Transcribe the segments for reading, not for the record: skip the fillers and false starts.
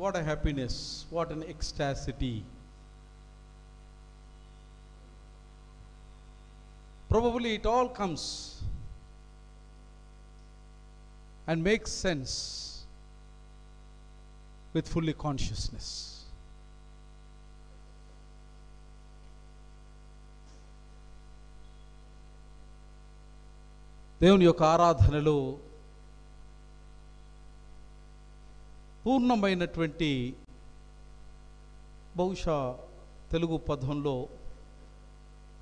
What a happiness, what an ecstasy. Probably it all comes and makes sense with fully consciousness. దేవుని యొక్క ఆరాధనలో పూర్ణమైనటువంటి బహుశా తెలుగు పదంలో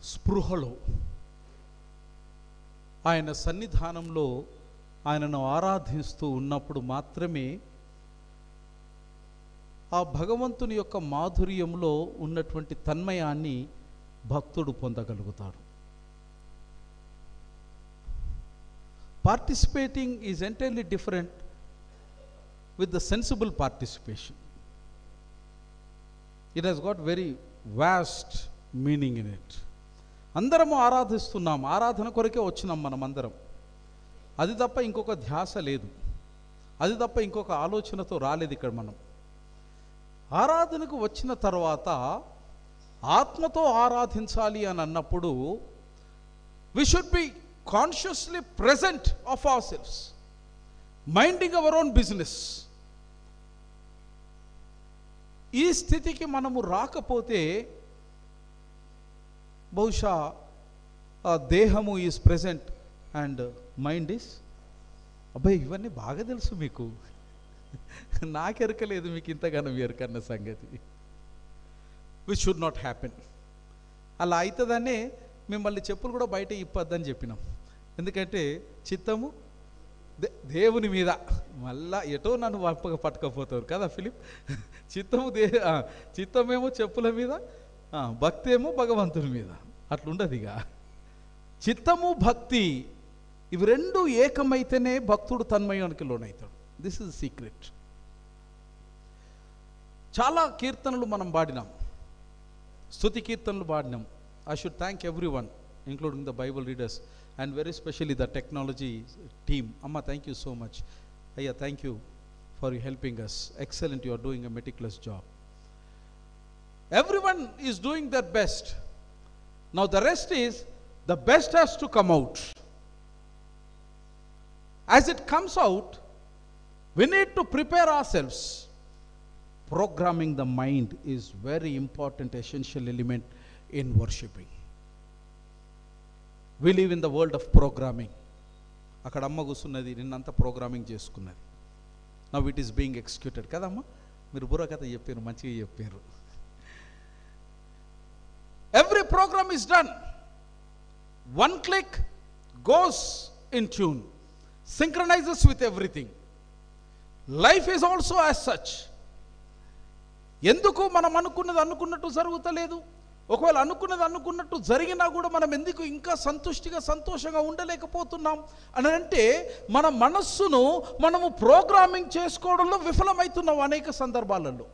స్పృహలో ఆయన సన్నిధానంలో ఆయనను ఆరాధిస్తూ ఉన్నప్పుడు మాత్రమే ఆ భగవంతుని యొక్క మాధుర్యంలో ఉన్నటువంటి తన్మయాన్ని భక్తుడు పొందగలుగుతాడు. Participating is entirely different with the sensible participation. It has got very vast meaning in it. అందరము ఆరాధిస్తున్నాం, ఆరాధన కొరకే వచ్చినాం మనం అందరం. అది తప్ప ఇంకొక ధ్యాస లేదు, అది తప్ప ఇంకొక ఆలోచనతో రాలేదు ఇక్కడ మనం. ఆరాధనకు వచ్చిన తర్వాత ఆత్మతో ఆరాధించాలి అని అన్నప్పుడు we should be consciously present of ourselves, minding our own business. ఈ స్థితికి మనము రాకపోతే బహుశా దేహము is present and mind is, అబ్బాయి ఇవన్నీ బాగా తెలుసు మీకు, నాకెరకలేదు మీకు ఇంతగానో ఎరకన్న సంగతి. Which should not happen. అలా అవుతుందనే మిమ్మల్ని చెప్పులు కూడా బయట ఇప్పొద్దని చెప్పినాం. ఎందుకంటే చిత్తము దేవుని మీద, మళ్ళా ఎటో నన్ను పట్టుకపోతారు కదా ఫిలిప్. చిత్తమేమో చెప్పుల మీద, భక్తి ఏమో భగవంతుని మీద. అట్లుండదు ఇక. చిత్తము భక్తి ఇవి రెండు ఏకమైతేనే భక్తుడు తన్మయానికి లోనవుతాడు. This is secret. చాలా కీర్తనలు మనం పాడినాం, స్తుతి కీర్తనలు పాడినాం. I should thank everyone, including the Bible readers and very specially the technology team. Amma, thank you so much. Ayya, thank you for helping us. Excellent, you are doing a meticulous job. Everyone is doing their best. Now the rest is, the best has to come out. As it comes out, we need to prepare ourselves. Programming the mind is very important, essential element in worshiping. We live in the world of programming. అక్కడ అమ్మ కూర్చున్నది, నిన్నంతా programming చేసుకున్నది. Now it is being executed కదమ్మా. మీరు బుర్ర కథ చెప్పారు, మంచిగా చెప్పారు. Every program is done. One click goes in tune, synchronises with everything. Life is also as such. ఎందుకు మనం అనుకున్నట్టు జరుగుతలేదు? ఒకవేళ అనుకున్నట్టు జరిగినా కూడా మనం ఎందుకు ఇంకా సంతోషంగా ఉండలేకపోతున్నాం అని అంటే, మన మనస్సును మనము ప్రోగ్రామింగ్ చేసుకోవడంలో విఫలమవుతున్నాం అనేక సందర్భాలలో.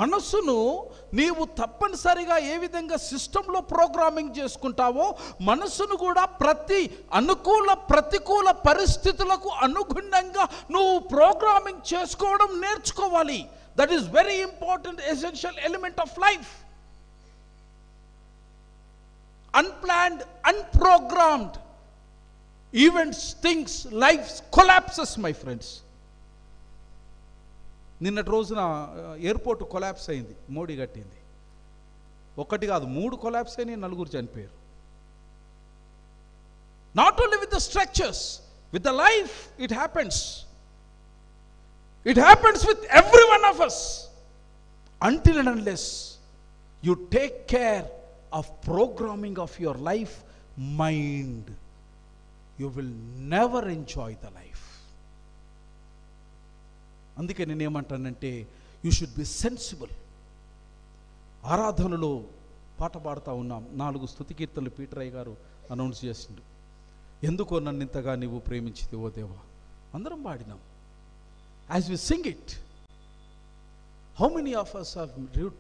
మనస్సును నీవు తప్పనిసరిగా ఏ విధంగా సిస్టంలో ప్రోగ్రామింగ్ చేసుకుంటావో, మనస్సును కూడా ప్రతికూల పరిస్థితులకు అనుగుణంగా నువ్వు ప్రోగ్రామింగ్ చేసుకోవడం నేర్చుకోవాలి. That is very important, essential element of life. Unplanned, unprogrammed events, things, life collapses, my friends. నిన్నటి రోజున ఎయిర్పోర్ట్ కొలాప్స్ అయింది, మోడీ కట్టింది. ఒకటి కాదు, 3 కొలాప్స్ అయినాయి, 4 చనిపోయారు. Not only with the structures, with the life it happens. It happens with every one of us. Until and unless you take care of programming of your life mind, you will never enjoy the life. అందుకే నేను ఏమంటానంటే, you should B sensible. ఆరాధనలో పాట పాడుతూ ఉన్నాం, 4 స్తుతి కీర్తనలు పీటరయ్య గారు అనౌన్స్ చేసిండు. ఎందుకో నన్ను ఇంతగా నీవు ప్రేమించితివో దేవా, అందరం పాడినాం. As we sing it, how many of us have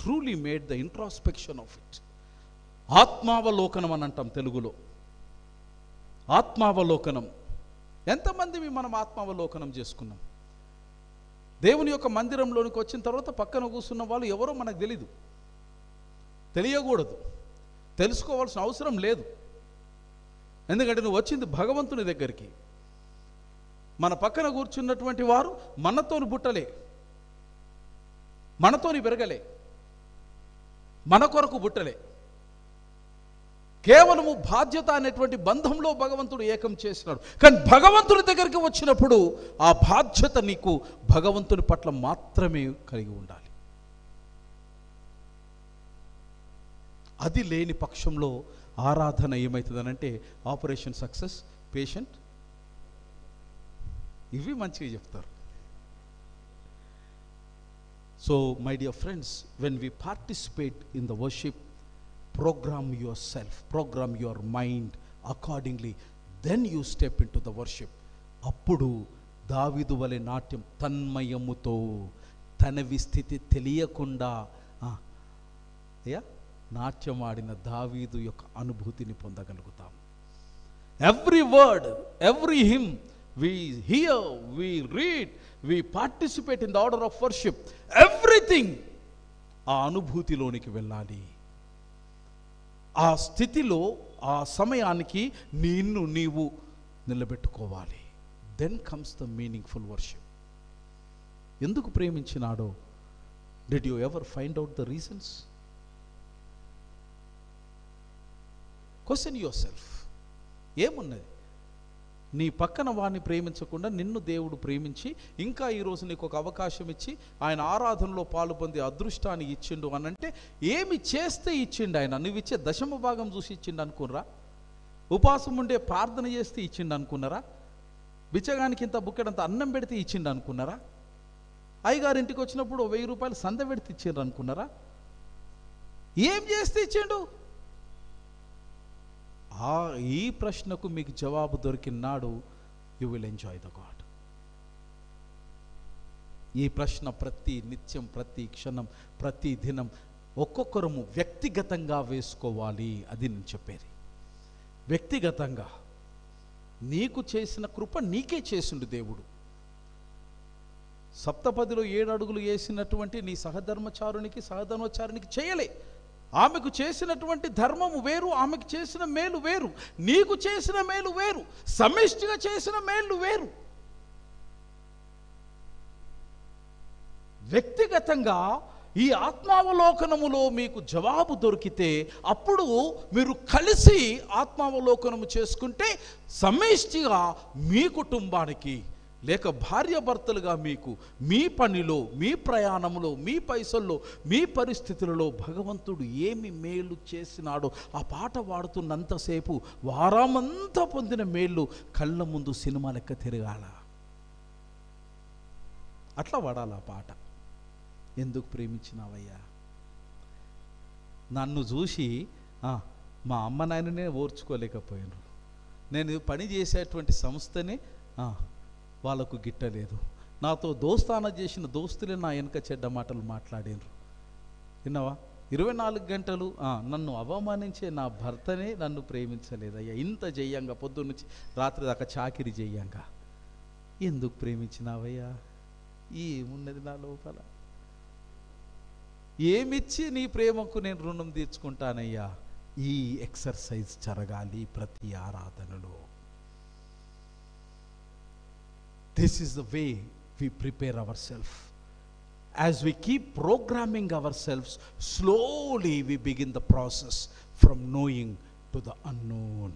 truly made the introspection of it? ఆత్మావలోకనం అని అంటాం తెలుగులో. ఆత్మావలోకనం ఎంతమంది మనం ఆత్మావలోకనం చేసుకున్నాం? దేవుని యొక్క మందిరంలోనికి వచ్చిన తర్వాత పక్కన కూర్చున్న వాళ్ళు ఎవరో మనకు తెలీదు, తెలియకూడదు, తెలుసుకోవాల్సిన అవసరం లేదు. ఎందుకంటే నువ్వు వచ్చింది భగవంతుని దగ్గరికి. మన పక్కన కూర్చున్నటువంటి వారు మనతోని పుట్టలే, మనతోని పెరగలే, మన కొరకు పుట్టలే. కేవలము బాధ్యత అనేటువంటి బంధంలో భగవంతుడు ఏకం చేసినాడు. కానీ భగవంతుని దగ్గరికి వచ్చినప్పుడు ఆ బాధ్యత నీకు భగవంతుని పట్ల మాత్రమే కలిగి ఉండాలి. అది లేని పక్షంలో ఆరాధన ఏమవుతుందనంటే ఆపరేషన్ సక్సెస్, పేషెంట్, ఇవి మంచిగా చెప్తారు. So my dear friends, when we participate in the worship, program yourself, program your mind accordingly, then you step into the worship. అప్పుడు దావీదు వలె నాట్యం తన్మయముతో తనవి స్థితి తెలియకుండా నాట్యం ఆడిన దావీదు యొక్క అనుభూతిని పొందగలుగుతాం. Every word, every hymn we hear, we read, we participate in the order of worship, everything ఆ అనుభూతిలోనికి వెళ్ళాలి. ఆ స్థితిలో ఆ సమయానికి నిన్ను నీవు నిలబెట్టుకోవాలి. Then comes the meaningful worship. ఎందుకు ప్రేమించినాడో did you ever find out the reasons? Question yourself. ఏమున్నది? నీ పక్కన వాడిని ప్రేమించకుండా నిన్ను దేవుడు ప్రేమించి ఇంకా ఈరోజు నీకు ఒక అవకాశం ఇచ్చి ఆయన ఆరాధనలో పాలు పొందే అదృష్టాన్ని ఇచ్చిండు అనంటే ఏమి చేస్తే ఇచ్చిండు ఆయన? నువ్వు ఇచ్చే దశమ భాగం చూసి ఇచ్చిండు అనుకున్నారా? ఉపవాసం ఉండే ప్రార్థన చేస్తే ఇచ్చిండు అనుకున్నారా? బిచ్చగానికి ఇంత బుక్కెడంత అన్నం పెడితే ఇచ్చిండు అనుకున్నారా? అయ్యగారింటికి వచ్చినప్పుడు 1000 రూపాయలు సంద పెడితే ఇచ్చిండ్రు అనుకున్నారా? ఏం చేస్తే ఇచ్చిండు? ఈ ప్రశ్నకు మీకు జవాబు దొరికినాడు you will enjoy the God. ఈ ప్రశ్న ప్రతి నిత్యం, ప్రతి క్షణం, ప్రతి దినం ఒక్కొక్కరము వ్యక్తిగతంగా వేసుకోవాలి. అది నేను చెప్పేది. వ్యక్తిగతంగా నీకు చేసిన కృప నీకే చేసిండు దేవుడు. సప్తపదిలో 7 అడుగులు వేసినటువంటి నీ సహధర్మచారునికి చేయలే. ఆమెకు చేసినటువంటి ధర్మము వేరు, ఆమెకు చేసిన మేలు వేరు, నీకు చేసిన మేలు వేరు, సమిష్టిగా చేసిన మేలు వేరు. వ్యక్తిగతంగా ఈ ఆత్మావలోకనములో మీకు జవాబు దొరికితే అప్పుడు మీరు కలిసి ఆత్మావలోకనము చేసుకుంటే సమిష్టిగా మీ కుటుంబానికి లేక భార్యాభర్తలుగా మీకు మీ పనిలో, మీ ప్రయాణంలో, మీ పైసల్లో, మీ పరిస్థితులలో భగవంతుడు ఏమి మేలు చేసినాడో ఆ పాట వాడుతున్నంతసేపు వారమంతా పొందిన మేళ్ళు కళ్ళ ముందు సినిమా లెక్క తిరగాల. అట్లా వాడాలి ఆ పాట. ఎందుకు ప్రేమించినావయ్యా? నన్ను చూసి మా అమ్మ నాయననే ఓర్చుకోలేకపోయినారు. నేను పని చేసేటువంటి సంస్థనే వాళ్ళకు గిట్టలేదు. నాతో దోస్తాన చేసిన దోస్తులే నా వెనక చెడ్డ మాటలు మాట్లాడినరు. విన్నావా? 24 గంటలు నన్ను అవమానించే నా భర్తనే నన్ను ప్రేమించలేదయ్యా. ఇంత చెయ్యంగా పొద్దున్నుంచి రాత్రి దాకా చాకిరి చెయ్యంగా. ఎందుకు ప్రేమించినావయ్యా? ఏమున్నది నా లోపల? ఏమిచ్చి నీ ప్రేమకు నేను రుణం తీర్చుకుంటానయ్యా? ఈ ఎక్సర్సైజ్ జరగాలి ప్రతి ఆరాధనలో. This is the way we prepare ourselves. As we keep programming ourselves, slowly we begin the process from knowing to the unknown.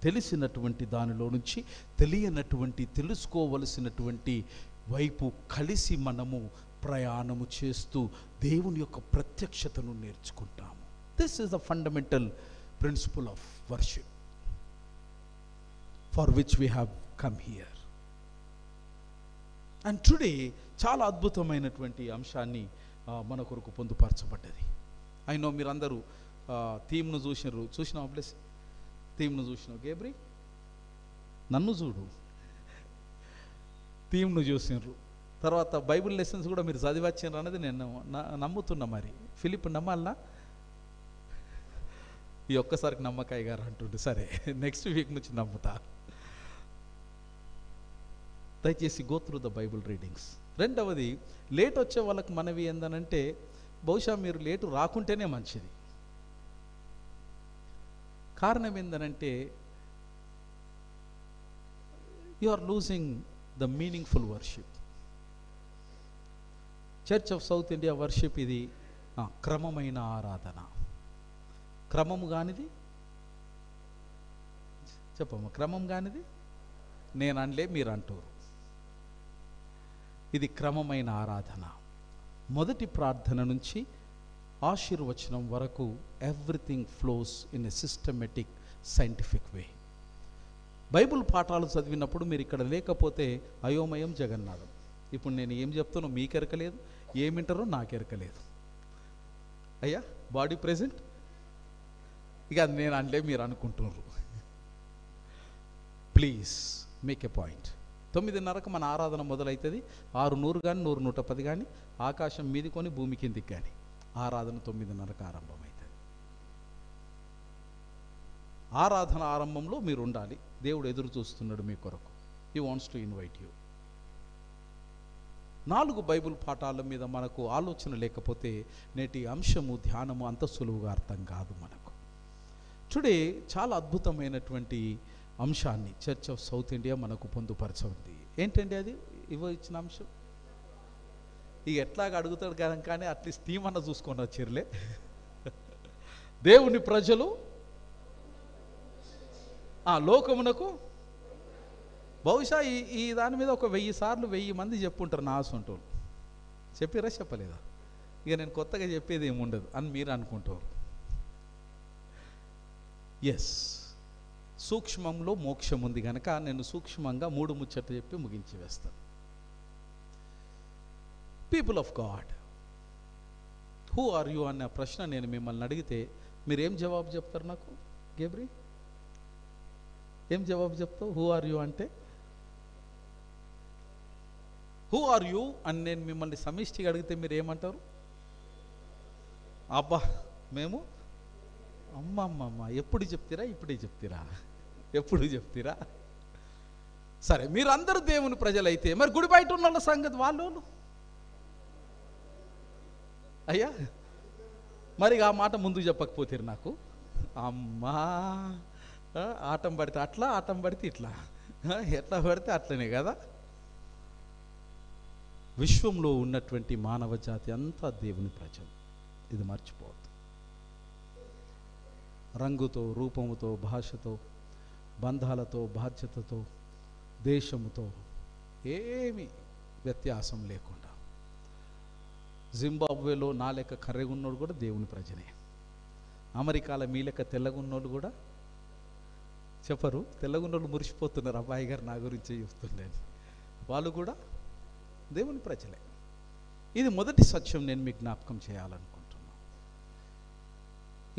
తెలిసినటువంటి దానిలో నుంచి తెలియనటువంటి, తెలుసుకోవలసినటువంటి వైపు కలిసి మనము ప్రయాణము చేస్తూ దేవుని యొక్క ప్రత్యక్షతను నేర్చుకుంటాము. This is the fundamental principle of worship for which we have come here. And today చాలా అద్భుతమైనటువంటి అంశాన్ని మన కొరకు పొందుపరచబడ్డది. అయినో మీరందరూ థీమ్ను చూసినావు ప్లస్ థీమ్ను చూసినావు. గేబ్రీ నన్ను చూడు, థీమ్ను చూసినారు. తర్వాత బైబిల్ లెసన్స్ కూడా మీరు చదివచ్చారు అన్నది నేను నమ్ముతున్నా. మరి ఫిలిప్ నమ్మాలనా? ఈ ఒక్కసారికి నమ్మకాయ గారు అంటుండే. సరే, నెక్స్ట్ వీక్ నుంచి నమ్ముతా. దయచేసి go through the Bible readings. రెండవది, లేట్ వచ్చే వాళ్ళకి మనవి ఏందనంటే, బహుశా మీరు లేటు రాకుంటేనే మంచిది. కారణం ఏందనంటే, you are losing the meaningful worship. Church of South India worship ఇది క్రమమైన ఆరాధన. క్రమము కానిది చెప్పమ్మా, క్రమం కానిది నేను అనలే, మీరు అంటారు. ఇది క్రమమైన ఆరాధన. మొదటి ప్రార్థన నుంచి ఆశీర్వచనం వరకు everything flows in a systematic scientific way. Bible పాఠాలు చదివినప్పుడు మీరు ఇక్కడ లేకపోతే అయోమయం జగన్నాథం. ఇప్పుడు నేను ఏం చెప్తానో మీకు ఎరకలేదు, ఏమింటారో నాకు ఎరకలేదు. అయ్యా బాడీ ప్రెజెంట్, ఇక అది నేను అనలే, మీరు అనుకుంటున్నారు. Please make a point. 9:30కు మన ఆరాధన మొదలవుతుంది. 6:100 కానీ 100-110 కానీ ఆకాశం మీది కొని భూమి కిందికి కానీ ఆరాధన 9:30కు ఆరంభమవుతుంది. ఆరాధన ఆరంభంలో మీరు ఉండాలి. దేవుడు ఎదురు చూస్తున్నాడు మీ కొరకు. He wants to invite you. 4 Bible పాఠాల మీద మనకు ఆలోచన లేకపోతే నేటి అంశము ధ్యానము అంత సులువుగా అర్థం కాదు మనకు. టుడే చాలా అద్భుతమైనటువంటి అంశాన్ని చర్చ్ ఆఫ్ సౌత్ ఇండియా మనకు పొందుపరచండి. ఏంటండి అది? ఇచ్చిన అంశం ఇక ఎట్లాగా అడుగుతాడు కదా, కానీ అట్లీస్ట్ థీమ్ అన్న చూసుకొని వచ్చిర్లే. దేవుని ప్రజలు లోకమునకు, బహుశా ఈ దాని మీద ఒక 1000 సార్లు 1000 మంది చెప్పుంటారు నా ఆసంటోళ్ళు. చెప్పిరా చెప్పలేదా? ఇక నేను కొత్తగా చెప్పేది ఏముండదు అని మీరు అనుకుంటారు. ఎస్, సూక్ష్మంలో మోక్షం ఉంది కనుక నేను సూక్ష్మంగా 3 ముచ్చట్లు చెప్పి ముగించి వేస్తాను. People of God, who are you అన్న ప్రశ్న నేను మిమ్మల్ని అడిగితే మీరేం జవాబు చెప్తారు నాకు? గేబ్రీ, ఏం జవాబు చెప్తావు? హూ ఆర్ యూ అంటే, హూ ఆర్ యూ అని నేను మిమ్మల్ని సమిష్టిగా అడిగితే మీరు ఏమంటారు? అబ్బా మేము అమ్మమ్మమ్మ ఎప్పుడు చెప్తారా? ఇప్పుడే చెప్తారా? ఎప్పుడు చెప్తారా? సరే, మీరు అందరూ దేవుని ప్రజలైతే మరి గుడి బయట ఉన్న వాళ్ళ సంగతి వాళ్ళు అయ్యా, మరి ఆ మాట ముందు చెప్పకపోతే నాకు అమ్మా, ఆటం పడితే అట్లా, ఆటం పడితే ఇట్లా, ఎట్లా పడితే అట్లనే కదా. విశ్వంలో ఉన్నటువంటి మానవ జాతి అంతా దేవుని ప్రజలు. ఇది మర్చిపోవద్దు. రంగుతో, రూపముతో, భాషతో, బంధాలతో, బాధ్యతతో, దేశముతో ఏమీ వ్యత్యాసం లేకుండా, జింబాబ్వేలో నా లెక్క కర్రెగున్నోడు కూడా దేవుని ప్రజనే. అమెరికాలో మీ లెక్క తెల్లగున్నోళ్ళు కూడా చెప్పరు. తెల్లగున్నోళ్ళు మురిసిపోతున్నారు, అబ్బాయి గారు నా గురించి చెప్తుండేది. వాళ్ళు కూడా దేవుని ప్రజలే. ఇది మొదటి సత్యం నేను మీకు జ్ఞాపకం చేయాలనుకుంటున్నాను.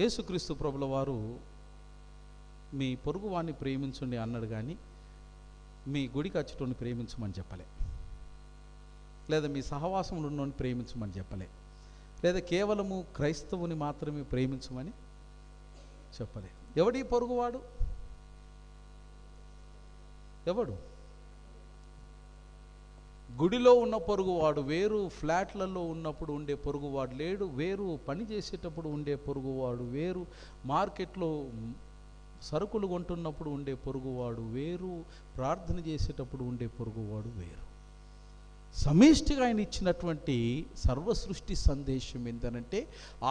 యేసుక్రీస్తు ప్రభుల వారు మీ పొరుగువాన్ని ప్రేమించండి అన్నాడు, కానీ మీ గుడికి వచ్చేటోని ప్రేమించమని చెప్పలే, లేదా మీ సహవాసంలో ఉన్నోని ప్రేమించమని చెప్పలే, లేదా కేవలము క్రైస్తవుని మాత్రమే ప్రేమించమని చెప్పలే. ఎవడి పొరుగువాడు? ఎవడు? గుడిలో ఉన్న పొరుగువాడు వేరు, ఫ్లాట్లలో ఉన్నప్పుడు ఉండే పొరుగువాడు లేడు వేరు, పని చేసేటప్పుడు ఉండే పొరుగువాడు వేరు, మార్కెట్లో సరుకులు కొంటున్నప్పుడు ఉండే పొరుగువాడు వేరు, ప్రార్థన చేసేటప్పుడు ఉండే పొరుగువాడు వేరు. సమిష్టిగా ఆయన ఇచ్చినటువంటి సర్వసృష్టి సందేశం ఏంటంటే,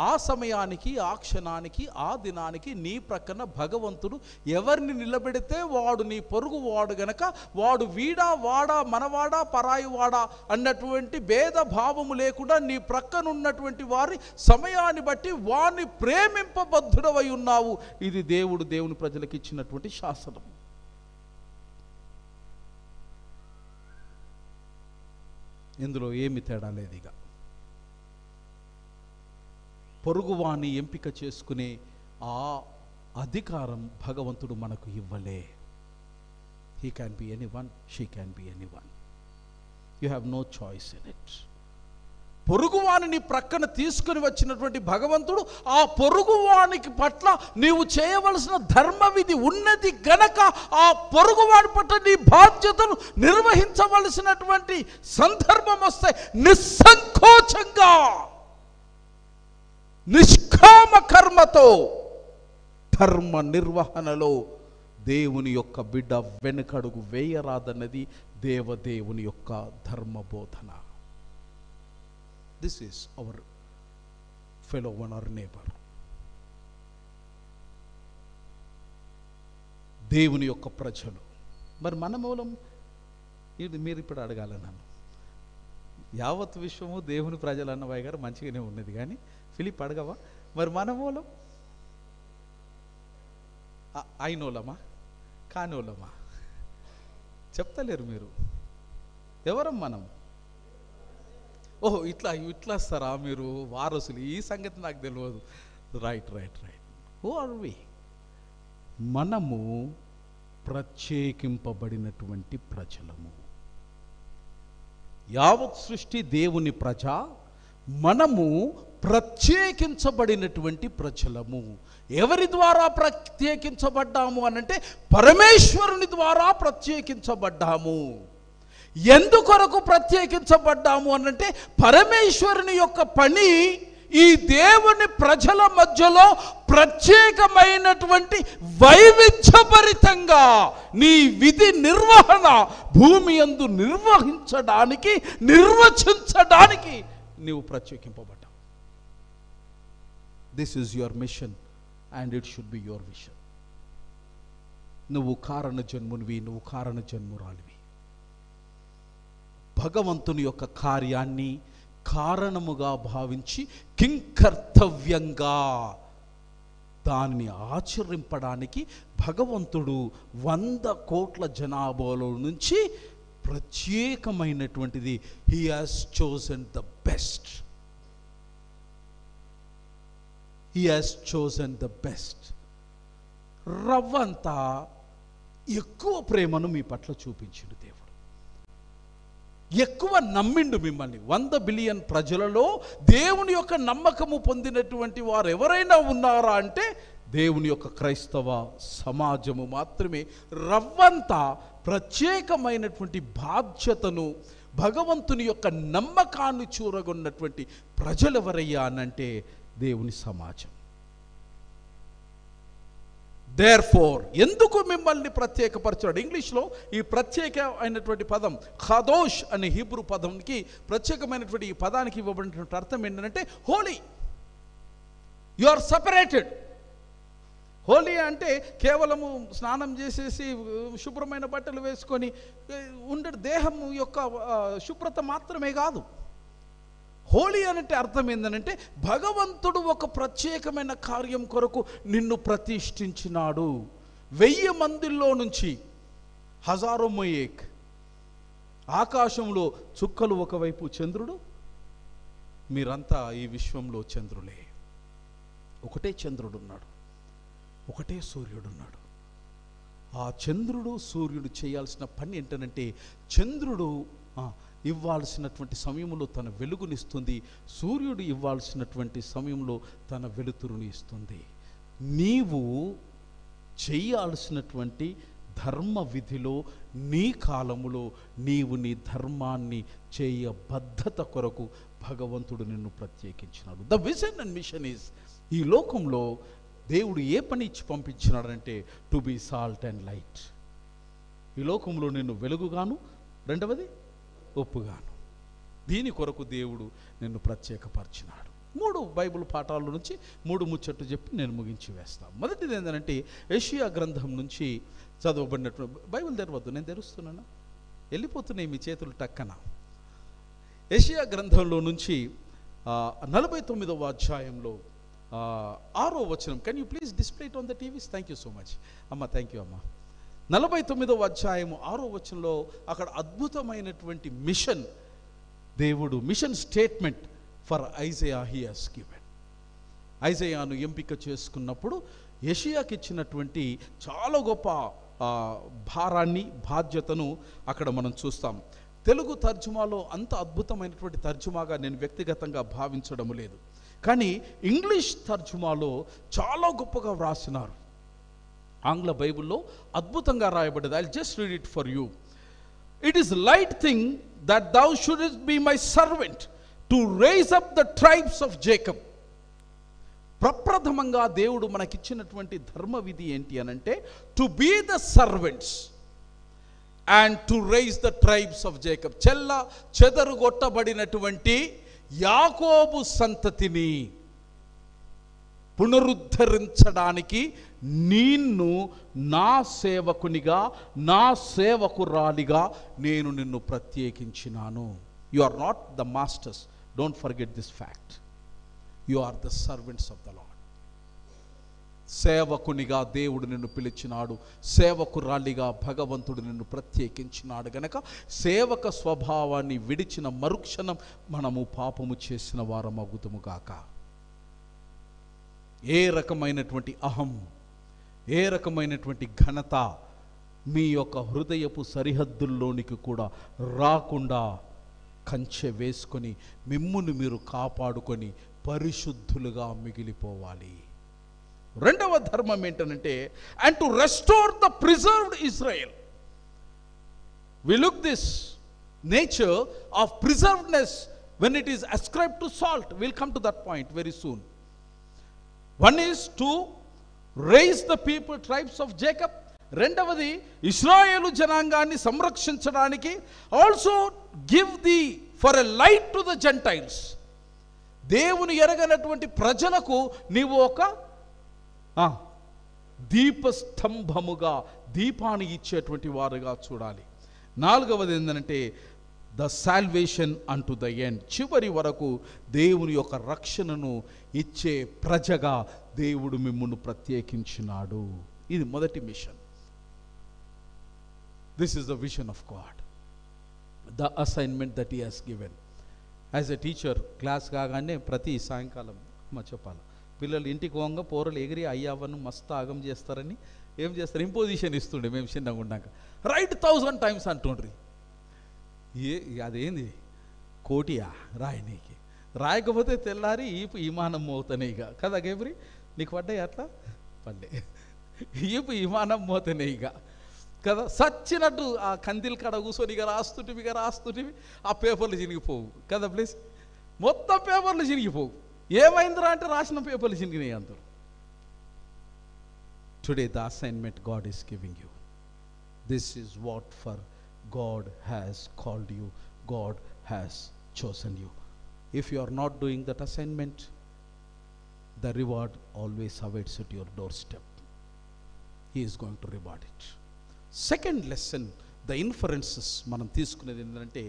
ఆ సమయానికి, ఆ క్షణానికి, ఆ దినానికి నీ ప్రక్కన భగవంతుడు ఎవరిని నిలబెడితే వాడు నీ పొరుగు వాడు గనక, వాడు వీడా వాడా మనవాడా పరాయి వాడా అన్నటువంటి భేదభావము లేకుండా నీ ప్రక్కన ఉన్నటువంటి వారి సమయాన్ని బట్టి వారిని ప్రేమింపబద్ధుడవై ఉన్నావు. ఇది దేవుని ప్రజలకు ఇచ్చినటువంటి శాసనం. ఇందులో ఏమి తేడా లేదు. ఇక పొరుగువాణ్ణి ఎంపిక చేసుకునే ఆ అధికారం భగవంతుడు మనకు ఇవ్వలే. He can be anyone, she can be anyone. You have no choice in it. పొరుగువాని ప్రక్కన తీసుకుని వచ్చినటువంటి భగవంతుడు ఆ పొరుగువానికి పట్ల నీవు చేయవలసిన ధర్మవిధి ఉన్నది గనక ఆ పొరుగువాని పట్ల నీ బాధ్యతను నిర్వహించవలసినటువంటి సందర్భం వస్తే నిస్సంకోచంగా నిష్కామ కర్మతో ధర్మ నిర్వహణలో దేవుని యొక్క బిడ్డ వెనుకడుగు వేయరాదన్నది దేవదేవుని యొక్క ధర్మబోధన. This is our fellow one our neighbour. దేవుని యొక్క ప్రజలు. మరి మన మూలం ఇది మీరు ఇప్పుడు అడగాల నన్ను. యావత్ విశ్వము దేవుని ప్రజలు అన్నవాయి గారు మంచిగానే ఉన్నది, కానీ ఫిలిప్ అడగవా మరి మన మూలం అయినోళ్ళమా కానోళ్ళమా? చెప్తలేరు మీరు. ఎవరం మనం? ఓహో ఇట్లా వస్తారా మీరు వారసులు? ఈ సంగతి నాకు తెలియదు. రైట్. Who are we? మనము ప్రత్యేకింపబడినటువంటి ప్రజలము. యావత్ సృష్టి దేవుని ప్రజ, మనము ప్రత్యేకించబడినటువంటి ప్రజలము. ఎవరి ద్వారా ప్రత్యేకించబడ్డాము అనంటే పరమేశ్వరుని ద్వారా ప్రత్యేకించబడ్డాము. ఎందుకొరకు ప్రత్యేకించబడ్డాము అనంటే పరమేశ్వరుని యొక్క పని ఈ దేవుని ప్రజల మధ్యలో ప్రత్యేకమైనటువంటి వైవిధ్యభరితంగా నీ విధి నిర్వహణ భూమి యందు నిర్వచించడానికి నీవు ప్రత్యేకింపబడ్డావు. This is your mission and it should be your vision. నువ్వు కారణ జన్మునివి, నువ్వు కారణ జన్మురాలివి. భగవంతుని యొక్క కార్యాన్ని కారణముగా భావించి కింకర్తవ్యంగా దాన్ని ఆచరింపడానికి భగవంతుడు 100 కోట్ల జనాభాలో నుంచి ప్రత్యేకమైనటువంటిది he has chosen the best. He has chosen the best. రవ్వంతా ఎక్కువ ప్రేమను మీ పట్ల చూపించిండు దేవుడు. ఎక్కువ నమ్మిండు మిమ్మల్ని. 100 బిలియన్ ప్రజలలో దేవుని యొక్క నమ్మకము పొందినటువంటి వారు ఎవరైనా ఉన్నారా అంటే దేవుని యొక్క క్రైస్తవ సమాజము మాత్రమే. రవ్వంతా ప్రత్యేకమైనటువంటి బాధ్యతను, భగవంతుని యొక్క నమ్మకాన్ని చూరగొన్నటువంటి ప్రజలు ఎవరయ్యా అనంటే దేవుని సమాజం. దేర్ఫోర్, ఎందుకు మిమ్మల్ని ప్రత్యేకపరచాడు? ఇంగ్లీష్లో ఈ ప్రత్యేక అయినటువంటి పదం ఖదోష్ అనే హీబ్రూ పదంకి ప్రత్యేకమైనటువంటి ఈ పదానికి ఇవ్వబడినటువంటి అర్థం ఏంటంటే holy. You are separated. Holy అంటే కేవలము స్నానం చేసేసి శుభ్రమైన బట్టలు వేసుకొని ఉండే దేహం యొక్క శుభ్రత మాత్రమే కాదు. హోలీ అంటే అర్థం ఏంటంటే భగవంతుడు ఒక ప్రత్యేకమైన కార్యం కొరకు నిన్ను ప్రతిష్ఠించినాడు. 1000 మందిలో నుంచి హజారో మొయేక్, ఆకాశంలో చుక్కలు ఒకవైపు చంద్రుడు, మీరంతా ఈ విశ్వంలో చంద్రులే. ఒకటే చంద్రుడు ఉన్నాడు, ఒకటే సూర్యుడు ఉన్నాడు. ఆ చంద్రుడు సూర్యుడు చేయాల్సిన పని ఏంటంటే చంద్రుడు ఇవ్వాల్సినటువంటి సమయంలో తన వెలుగునిస్తుంది, సూర్యుడు ఇవ్వాల్సినటువంటి సమయంలో తన వెలుతురుని ఇస్తుంది. నీవు చేయాల్సినటువంటి ధర్మ విధిలో నీ కాలములో నీవు నీ ధర్మాన్ని చేయబద్ధత కొరకు భగవంతుడు నిన్ను ప్రత్యేకించినాడు. The vision and mission is, ఈ లోకంలో దేవుడు ఏ పని ఇచ్చి పంపించినాడంటే to be salt and light. ఈ లోకంలో నిన్ను వెలుగుగాను, రెండవది ఒప్పుగాను. దీని కొరకు దేవుడు నిన్ను ప్రత్యేకపరిచినాడు. 3 బైబిల్ పాఠాల నుంచి 3 ముచ్చట్లు చెప్పి నేను ముగించి వేస్తాను. మొదటిది ఏంటంటే యెషయా గ్రంథం నుంచి చదవబడినటువంటి, బైబిల్ తెరవద్దు, నేను తెరుస్తున్నాను, వెళ్ళిపోతున్నాయి మీ చేతులు టక్కన. యెషయా గ్రంథంలో నుంచి 49వ అధ్యాయంలో 6వ వచనం. Can you please display it on the TVs? Thank you so much అమ్మ, థ్యాంక్ యూ అమ్మ. 49వ అధ్యాయము 6వ వచనంలో అక్కడ అద్భుతమైనటువంటి మిషన్, దేవుడు mission statement for Isaiah he has given. ఐజయాను ఎంపిక చేసుకున్నప్పుడు యెషయాకి ఇచ్చినటువంటి చాలా గొప్ప భారాన్ని, బాధ్యతను అక్కడ మనం చూస్తాం. తెలుగు తర్జుమాలో అంత అద్భుతమైనటువంటి తర్జుమాగా నేను వ్యక్తిగతంగా భావించడం లేదు, కానీ ఇంగ్లీష్ తర్జుమాలో చాలా గొప్పగా వ్రాసినారు. ఆంగ్ల బైబిల్లో అద్భుతంగా రాయబడ్డది. I just read it for you. It is light thing that thou shouldest be my servant to raise up the tribes of Jacob. ప్రప్రథమంగా దేవుడు మనకిచ్చినటువంటి ధర్మ విధి ఏంటి అనంటే, to be the servants and to raise the tribes of Jacob. చెదరుగొట్టబడినటువంటి యాకోబు సంతతిని పునరుద్ధరించడానికి నిన్ను నా సేవకునిగా, నా సేవకురాలిగా నేను నిన్ను ప్రత్యేకించినాను. You are not the masters, don't forget this fact. You are the servants of the Lord. సేవకునిగా దేవుడు నిన్ను పిలిచినాడు, సేవకురాలిగా భగవంతుడు నిన్ను ప్రత్యేకించినాడు గనక సేవక స్వభావాన్ని విడిచిన మరుక్షణం మనము పాపము చేసిన వారం అగుతుము గాక. ఏ రకమైనటువంటి అహం, ఏ రకమైనటువంటి ఘనత మీ యొక్క హృదయపు సరిహద్దుల్లోనికి కూడా రాకుండా కంచె వేసుకొని మిమ్మును మీరు కాపాడుకొని పరిశుద్ధులుగా మిగిలిపోవాలి. రెండవ ధర్మం ఏంటంటే, and to restore the preserved Israel. We look this nature of preservedness when it is ascribed to salt. We'll come to that point very soon. One is to raise the people, tribes of Jacob. రెండవది ఇశ్రాయేలు జనాంగాన్ని సంరక్షించడానికి, also give the for a light to the Gentiles. దేవుని ఎరగనటువంటి ప్రజలకు నీవు ఒక దీపస్తంభముగా, దీపాన్ని ఇచ్చేటువంటి వారుగా చూడాలి. నాలుగవది ఏంటంటే, the salvation unto the end. చివరి వరకు దేవుని యొక్క రక్షణను ఇచ్చే ప్రజగా దేవుడు మిమ్మును ప్రత్యేకించినాడు. ఇది మొదటి mission. This is the vision of God, the assignment that he has given. As a teacher class కాగానే ప్రతి సాయంకాలం చెప్పాలి, పిల్లలు ఇంటికి పోగా పోరలు ఎగిరి అయ్యావను మస్తు ఆగం చేస్తారని ఏం చేస్తారు, ఇంపోజిషన్ ఇస్తుండే. మేము చిన్నగా ఉన్నాక రైట్ 1000 times అంటుండ్రి. అదేంది కోటియా రాయనీకి, రాయకపోతే తెల్లారి ఈమానం మోతనే ఇక కదా గేబ్రి, నీకు పడ్డాయి అట్లా పడ్డే ఈమానం మోతనే ఇక కదా. సచ్చినట్టు ఆ కందిల్ కాడ కూర్చొని ఇక రాస్తుంటివి ఆ పేపర్లు చినిగిపోవు కదా ప్లీజ్, మొత్తం పేపర్లు చినిగిపోవు. ఏమైందిరా అంటే రాసిన పేపర్లు చినిగినాయి అందరూ. Today the assignment God is giving you. This is what for God has called you, God has chosen you. If you are not doing that assignment, the reward always awaits at your doorstep. He is going to reward it. Second lesson, the inferences మనం తీసుకునేది ఏంటంటే,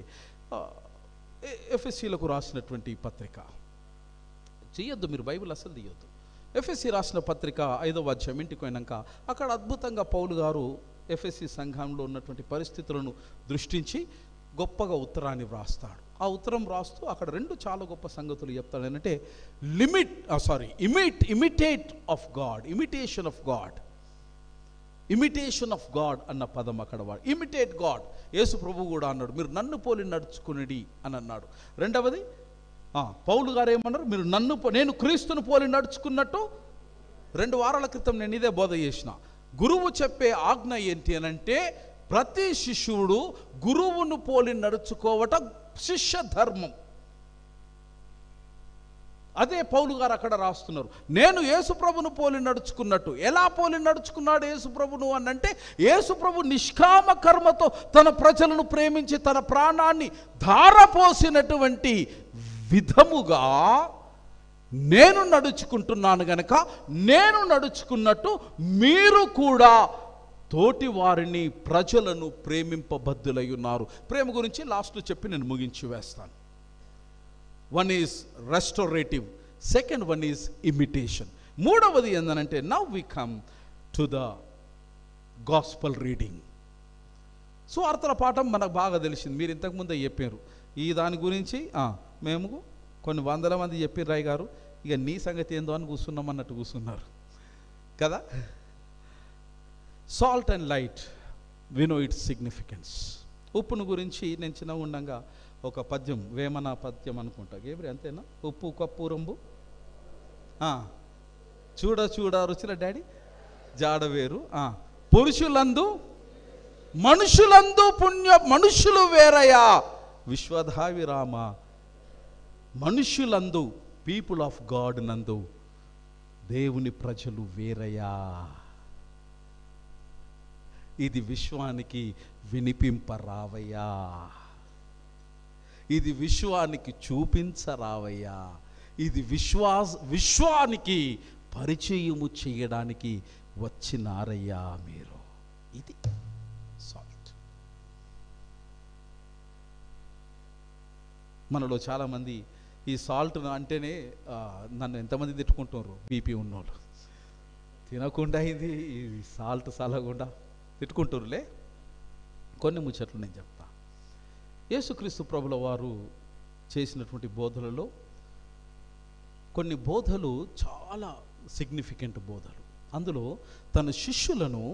ఎఫెసీలకు రాసినటువంటి పత్రిక చేయొద్దు, మీరు Bible అసలు తీయొద్దు. ఎఫెసీ రాసిన పత్రిక 5వ అధ్యాయం ఇంటికి పోయినాక అక్కడ అద్భుతంగా పౌలు గారు ఎఫెసీ సంఘంలో ఉన్నటువంటి పరిస్థితులను దృష్టించి గొప్పగా ఉత్తరాన్ని వ్రాస్తాడు. ఆ ఉత్తరం రాస్తూ అక్కడ రెండు చాలా గొప్ప సంగతులు చెప్తాడు. ఏంటంటే imitate of God, imitation of God. Imitation of God అన్న పదం అక్కడ వాడు. Imitate God. యేసు ప్రభు కూడా అన్నాడు, మీరు నన్ను పోలి నడుచుకునేది అని అన్నాడు. రెండవది పౌలు గారు ఏమన్నారు, మీరు నేను క్రీస్తును పోలి నడుచుకున్నట్టు. 2 వారాల క్రితం నేను ఇదే బోధ చేసిన. గురువు చెప్పే ఆజ్ఞ ఏంటి అనంటే, ప్రతి శిష్యుడు గురువును పోలి నడుచుకోవటం శిష్య ధర్మం. అదే పౌలు గారు అక్కడ రాస్తున్నారు. నేను యేసుప్రభును పోలి నడుచుకున్నట్టు. ఎలా పోలి నడుచుకున్నాడు యేసుప్రభును అనంటే, యేసుప్రభు నిష్కామ కర్మతో తన ప్రజలను ప్రేమించి తన ప్రాణాన్ని ధారపోసినటువంటి విధముగా నేను నడుచుకుంటున్నాను గనక, నేను నడుచుకున్నట్టు మీరు కూడా తోటి వారిని, ప్రజలను ప్రేమింపబద్దులై ఉన్నారు. ప్రేమ గురించి లాస్ట్లో చెప్పి నేను ముగించి వేస్తాను. One is restorative, second one is imitation. మూడవది ఏంటంటే, now we come to the gospel reading. సువార్తల పాఠం మనకు బాగా తెలిసింది, మీరు ఇంతకుముందే చెప్పారు. ఈ దాని గురించి మేము కొన్ని 100 మంది చెప్పారు రాయ్ గారు, ఇక నీ సంగతి ఏందో అని కూర్చున్నాం అన్నట్టు కూర్చున్నారు కదా. Salt and light, we know its significance. ఉప్పును గురించి నేను చిన్నగా ఉండంగా ఒక పద్యం, వేమన పద్యం అనుకుంటా, గేబ్రి అంతేనా? ఉప్పు కప్పురంబు చూడ చూడ రుచుల డాడీ జాడవేరు, పురుషులందు మనుషులందు పుణ్య మనుషులు వేరయా విశ్వధావిరామ. మనుషులందు, పీపుల్ ఆఫ్ గాడ్ నందు దేవుని ప్రజలు వేరయా. ఇది విశ్వానికి వినిపింపరావయ్యా, ఇది విశ్వానికి చూపించరావయ్యా, ఇది విశ్వానికి పరిచయము చేయడానికి వచ్చినారయ్యా మీరు. ఇది సాల్ట్. మనలో చాలామంది ఈ సాల్ట్ అంటేనే నన్ను ఎంతమంది తిట్టుకుంటున్నారు, బీపీ ఉన్నోళ్ళు. తినకుండా ఇది సాల్ట్ సలగకుండా తిట్టుకుంటురులే. కొన్ని ముచ్చట్లు నేను చెప్తా. యేసుక్రీస్తు ప్రభుల వారు చేసినటువంటి బోధలలో కొన్ని బోధలు చాలా సిగ్నిఫికెంట్ బోధలు. అందులో తన శిష్యులను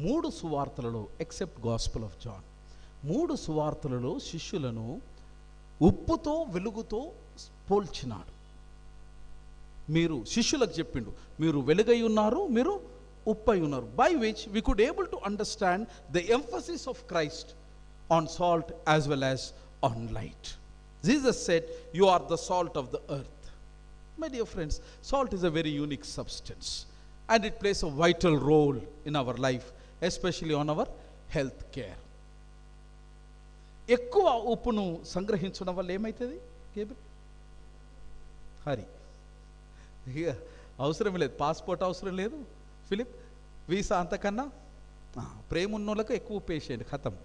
3 సువార్తలలో, ఎక్సెప్ట్ గాస్పెల్ ఆఫ్ జాన్, 3 సువార్తలలో శిష్యులను ఉప్పుతో వెలుగుతో పోల్చినాడు. మీరు శిష్యులకు చెప్పిండు, మీరు వెలుగై ఉన్నారు, మీరు ఉప్పై ఉన్నారు. By which we could able to understand the emphasis of Christ on salt as well as on light. Jesus said, you are the salt of the earth. My dear friends, salt is a very unique substance and it plays a vital role in our life, especially on our health care. ఎక్కువ ఉప్పును సంగ్రహించడం వల్ల ఏమవుతుంది cable? Hari అవసరం లేదు, passport అవసరం లేదు, Philip visa అంతకన్నా ప్రేమ ఉన్నోళ్ళకు ఎక్కువ ఉప్పు వేసేయండి, ఖతం.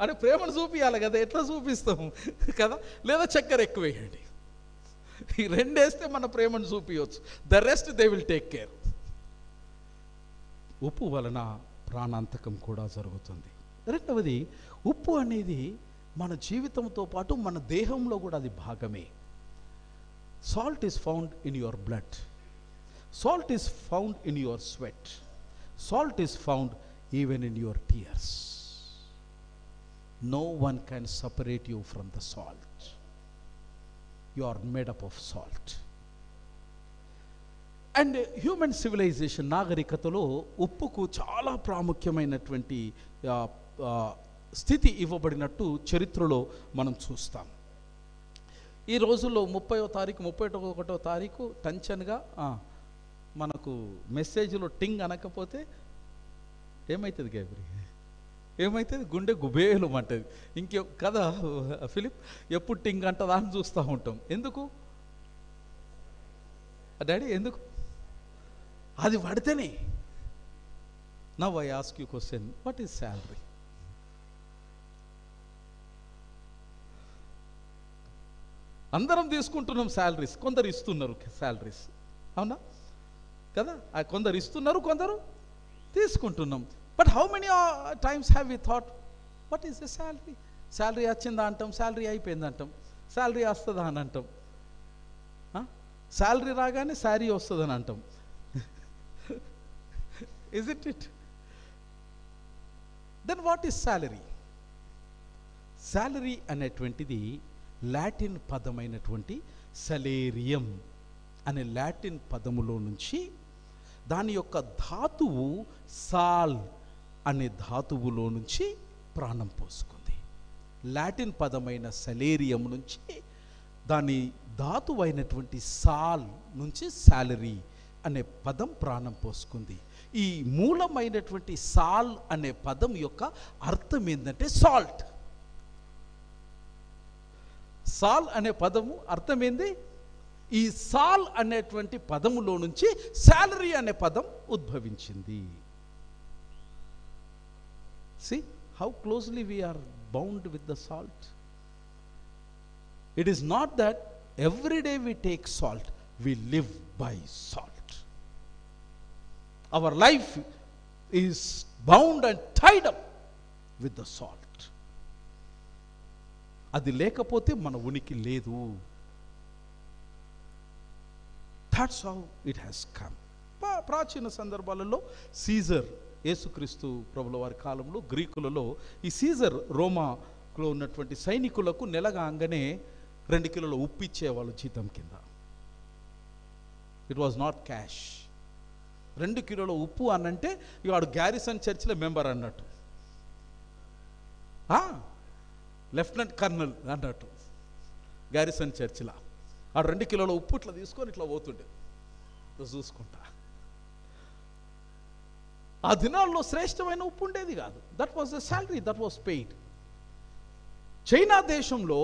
అంటే ప్రేమను చూపించాలి కదా, ఎట్లా చూపిస్తాము కదా? లేదా చక్కెర ఎక్కువ వేయండి. ఈ 2 వేస్తే మన ప్రేమను చూపించవచ్చు. The rest they will take care. ఉప్పు వలన ప్రాణాంతకం కూడా జరుగుతుంది. రెండవది, ఉప్పు అనేది మన జీవితంతో పాటు మన దేహంలో కూడా అది భాగమే. Salt is found in your blood, salt is found in your sweat, salt is found even in your tears. No one can separate you from the salt. You are made up of salt. And human civilization, నాగరికతలో ఉప్పుకు చాలా ప్రాముఖ్యమైనటువంటి స్థితి ఇవ్వబడినట్టు చరిత్రలో మనం చూస్తాం. ఈ రోజుల్లో 30వ తారీఖు 31వ తారీఖు టెన్షన్గా మనకు మెసేజ్లో టింగ్ అనకపోతే ఏమవుతుంది గేబ్రి? ఏమవుతుంది? గుండె గుబేలు అంటది. ఇంకే కదా ఫిలిప్, ఎప్పుడు టింగ్ అంటదా అని చూస్తూ ఉంటాం. ఎందుకు డాడీ? ఎందుకు? అది పడితేనే. Now I ask you question, what is salary? అందరం తీసుకుంటున్నాం శాలరీస్, కొందరు ఇస్తున్నారు శాలరీస్, అవునా కదా? కొందరు ఇస్తున్నారు, కొందరు తీసుకుంటున్నాం. But how many times have we thought, what is the salary? Salary వచ్చిందా అంటాం, salary అయిపోయింది అంటాం, salary వస్తుందా అని అంటాం, salary రాగానే శారీ వస్తుందని అంటాం. Isn't it? Then what is salary? Salary అనేటువంటిది లాటిన్ పదమైనటువంటి సలేరియం అనే లాటిన్ పదములో నుంచి దాని యొక్క ధాతువు సాల్ అనే ధాతువులో నుంచి ప్రాణం పోసుకుంది. లాటిన్ పదమైన సలేరియం నుంచి దాని ధాతువు అయినటువంటి సాల్ నుంచి సాలరీ అనే పదం ప్రాణం పోసుకుంది. ఈ మూలమైనటువంటి సాల్ అనే పదం యొక్క అర్థం ఏంటంటే సాల్ట్. సాల్ అనే పదము అర్థం ఏంది? ఈ సాల్ అనేటువంటి పదములో నుంచి సాలరీ అనే పదం ఉద్భవించింది. See how closely we are bound with the salt. It is not that every day we take salt, we live by salt. Our life is bound and tied up with the salt. అది లేకపోతే మన ఉనికి లేదు. That's how it has come. ప్రాచీన సందర్భాలలో Caesar యేసుక్రీస్తు ప్రభుల వారి కాలంలో గ్రీకులలో ఈ సీజర్ రోమాలో ఉన్నటువంటి సైనికులకు నెలగాగానే 2 కిలోల ఉప్పు ఇచ్చేవాళ్ళు జీతం కింద. It was not cash. 2 కిలోల ఉప్పు అనంటే వాడు గ్యారిసన్ చర్చిలో మెంబర్ అన్నట్టు, లెఫ్టినెంట్ కర్నల్ అన్నట్టు గ్యారిసన్ చర్చిలో. ఆ 2 కిలోల ఉప్పు ఇట్లా తీసుకొని ఇట్లా పోతుండే చూసుకుంటా. ఆ దినాల్లో శ్రేష్టమైన ఉప్పు ఉండేది కాదు. That was the salary that was paid. China దేశంలో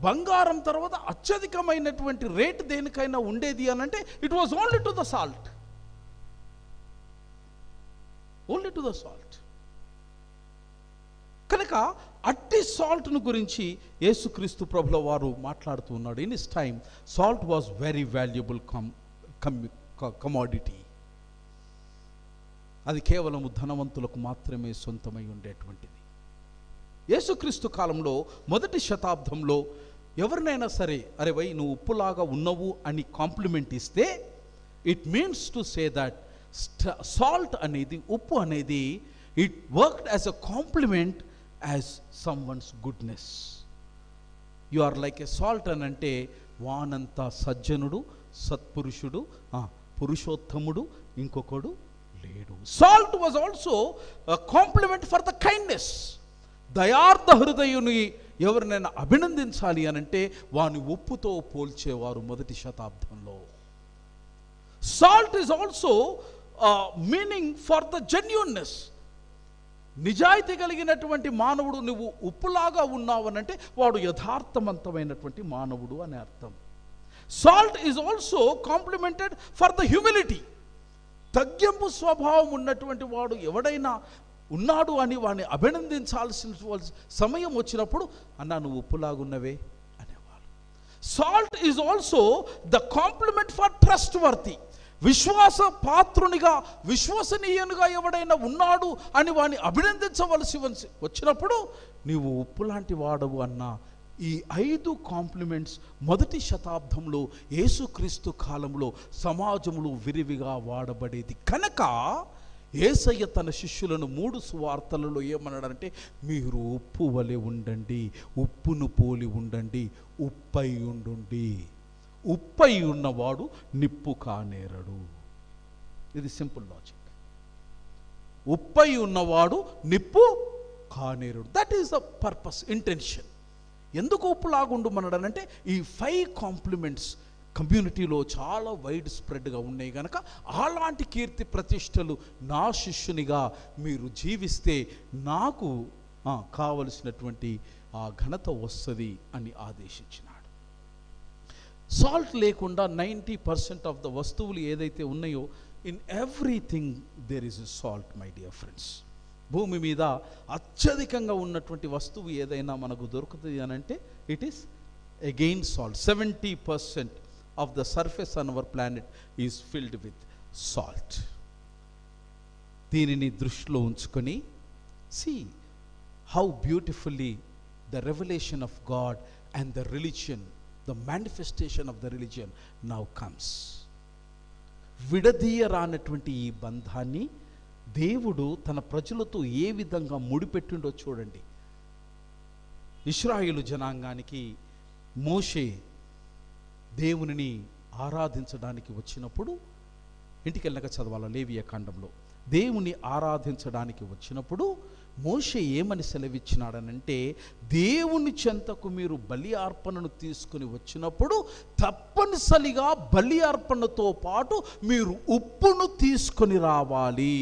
బంగారం తర్వాత అత్యధికమైనటువంటి రేట్ దేనికైనా ఉండేది అని అంటే it was only to the salt, only to the salt. కనుక అట్టి సాల్ట్ను గురించి యేసుక్రీస్తు ప్రభుల వారు మాట్లాడుతూ ఉన్నాడు. In his time salt was very valuable commodity. అది కేవలం ధనవంతులకు మాత్రమే సొంతమై ఉండేటువంటిది. యేసుక్రీస్తు కాలంలో మొదటి శతాబ్దంలో ఎవరినైనా సరే అరే వై నువ్వు ఉప్పులాగా ఉన్నవు అని కాంప్లిమెంట్ ఇస్తే it means to say that salt అనేది, ఉప్పు అనేది, it worked as a compliment as someone's goodness. You are like a salt అని అంటే వానంత సజ్జనుడు, సత్పురుషుడు, పురుషోత్తముడు ఇంకొకడు లేడు. Salt was also compliment for the kindness. దయార్థ హృదయుని ఎవరినైనా అభినందించాలి అనంటే వాని ఉప్పుతో పోల్చేవారు మొదటి శతాబ్దంలో. Salt is also meaning for the genuineness. నిజాయితీ కలిగినటువంటి మానవుడు నువ్వు ఉప్పులాగా ఉన్నావు అనంటే వాడు యథార్థవంతమైనటువంటి మానవుడు అని అర్థం. Salt is also complimented for the humility. తగ్గింపు స్వభావం ఉన్నటువంటి వాడు ఎవడైనా ఉన్నాడు అని వాడిని అభినందించాల్సిన సమయం వచ్చినప్పుడు అన్నా నువ్వు ఉప్పులాగున్నవే అనేవాళ్ళు. Salt is also the compliment for trustworthy. విశ్వాస పాత్రునిగా, విశ్వసనీయునిగా ఎవడైనా ఉన్నాడు అని వాడిని అభినందించవలసి వచ్చినప్పుడు నీవు ఉప్పు లాంటి వాడవు అన్న ఈ 5 కాంప్లిమెంట్స్ మొదటి శతాబ్దంలో యేసుక్రీస్తు కాలంలో సమాజంలో విరివిగా వాడబడేది. కనుక యేసయ్య తన శిష్యులను 3 సువార్తలలో ఏమన్నాడంటే మీరు ఉప్పు వలె ఉండండి, ఉప్పును పోలి ఉండండి, ఉప్పై ఉండుండి. ఉప్పై ఉన్నవాడు నిప్పు కానేరడు. ఇది సింపుల్ లాజిక్. ఉప్పై ఉన్నవాడు నిప్పు కానేరడు. That is the purpose, intention. ఎందుకు ఉప్పులాగుండు మనడనంటే ఈ 5 కాంప్లిమెంట్స్ కమ్యూనిటీలో చాలా వైడ్ స్ప్రెడ్గా ఉన్నాయి కనుక అలాంటి కీర్తి ప్రతిష్టలు నా శిష్యునిగా మీరు జీవిస్తే నాకు కావలసినటువంటి ఆ ఘనత వస్తుంది అని ఆదేశించినాడు. సాల్ట్ లేకుండా 90% ఆఫ్ ద వస్తువులు ఏదైతే ఉన్నాయో in everything there is a salt my dear friends. భూమి మీద అత్యధికంగా ఉన్నటువంటి వస్తువు ఏదైనా మనకు దొరుకుతుంది అని అంటే it is again salt. 70% of the surface on our planet is filled with salt. దీనిని దృష్టిలో ఉంచుకొని see how beautifully the revolution of God and the religion, the manifestation of the religion now comes. విడదీయరానటువంటి ఈ బంధాన్ని దేవుడు తన ప్రజలతో ఏ విధంగా ముడిపెట్టిండో చూడండి. ఇశ్రాయేలు జనాంగానికి మోషే దేవునిని ఆరాధించడానికి వచ్చినప్పుడు, ఇంటికి వెళ్ళక చదవాల లేవియ కాండంలో, దేవుని ఆరాధించడానికి వచ్చినప్పుడు మోషే ఏమని సెలవిచ్చినాడనంటే దేవుని చెంతకు మీరు బలి అర్పణను తీసుకుని వచ్చినప్పుడు తప్పనిసరిగా బలి అర్పణతో పాటు మీరు ఉప్పును తీసుకొని రావాలి.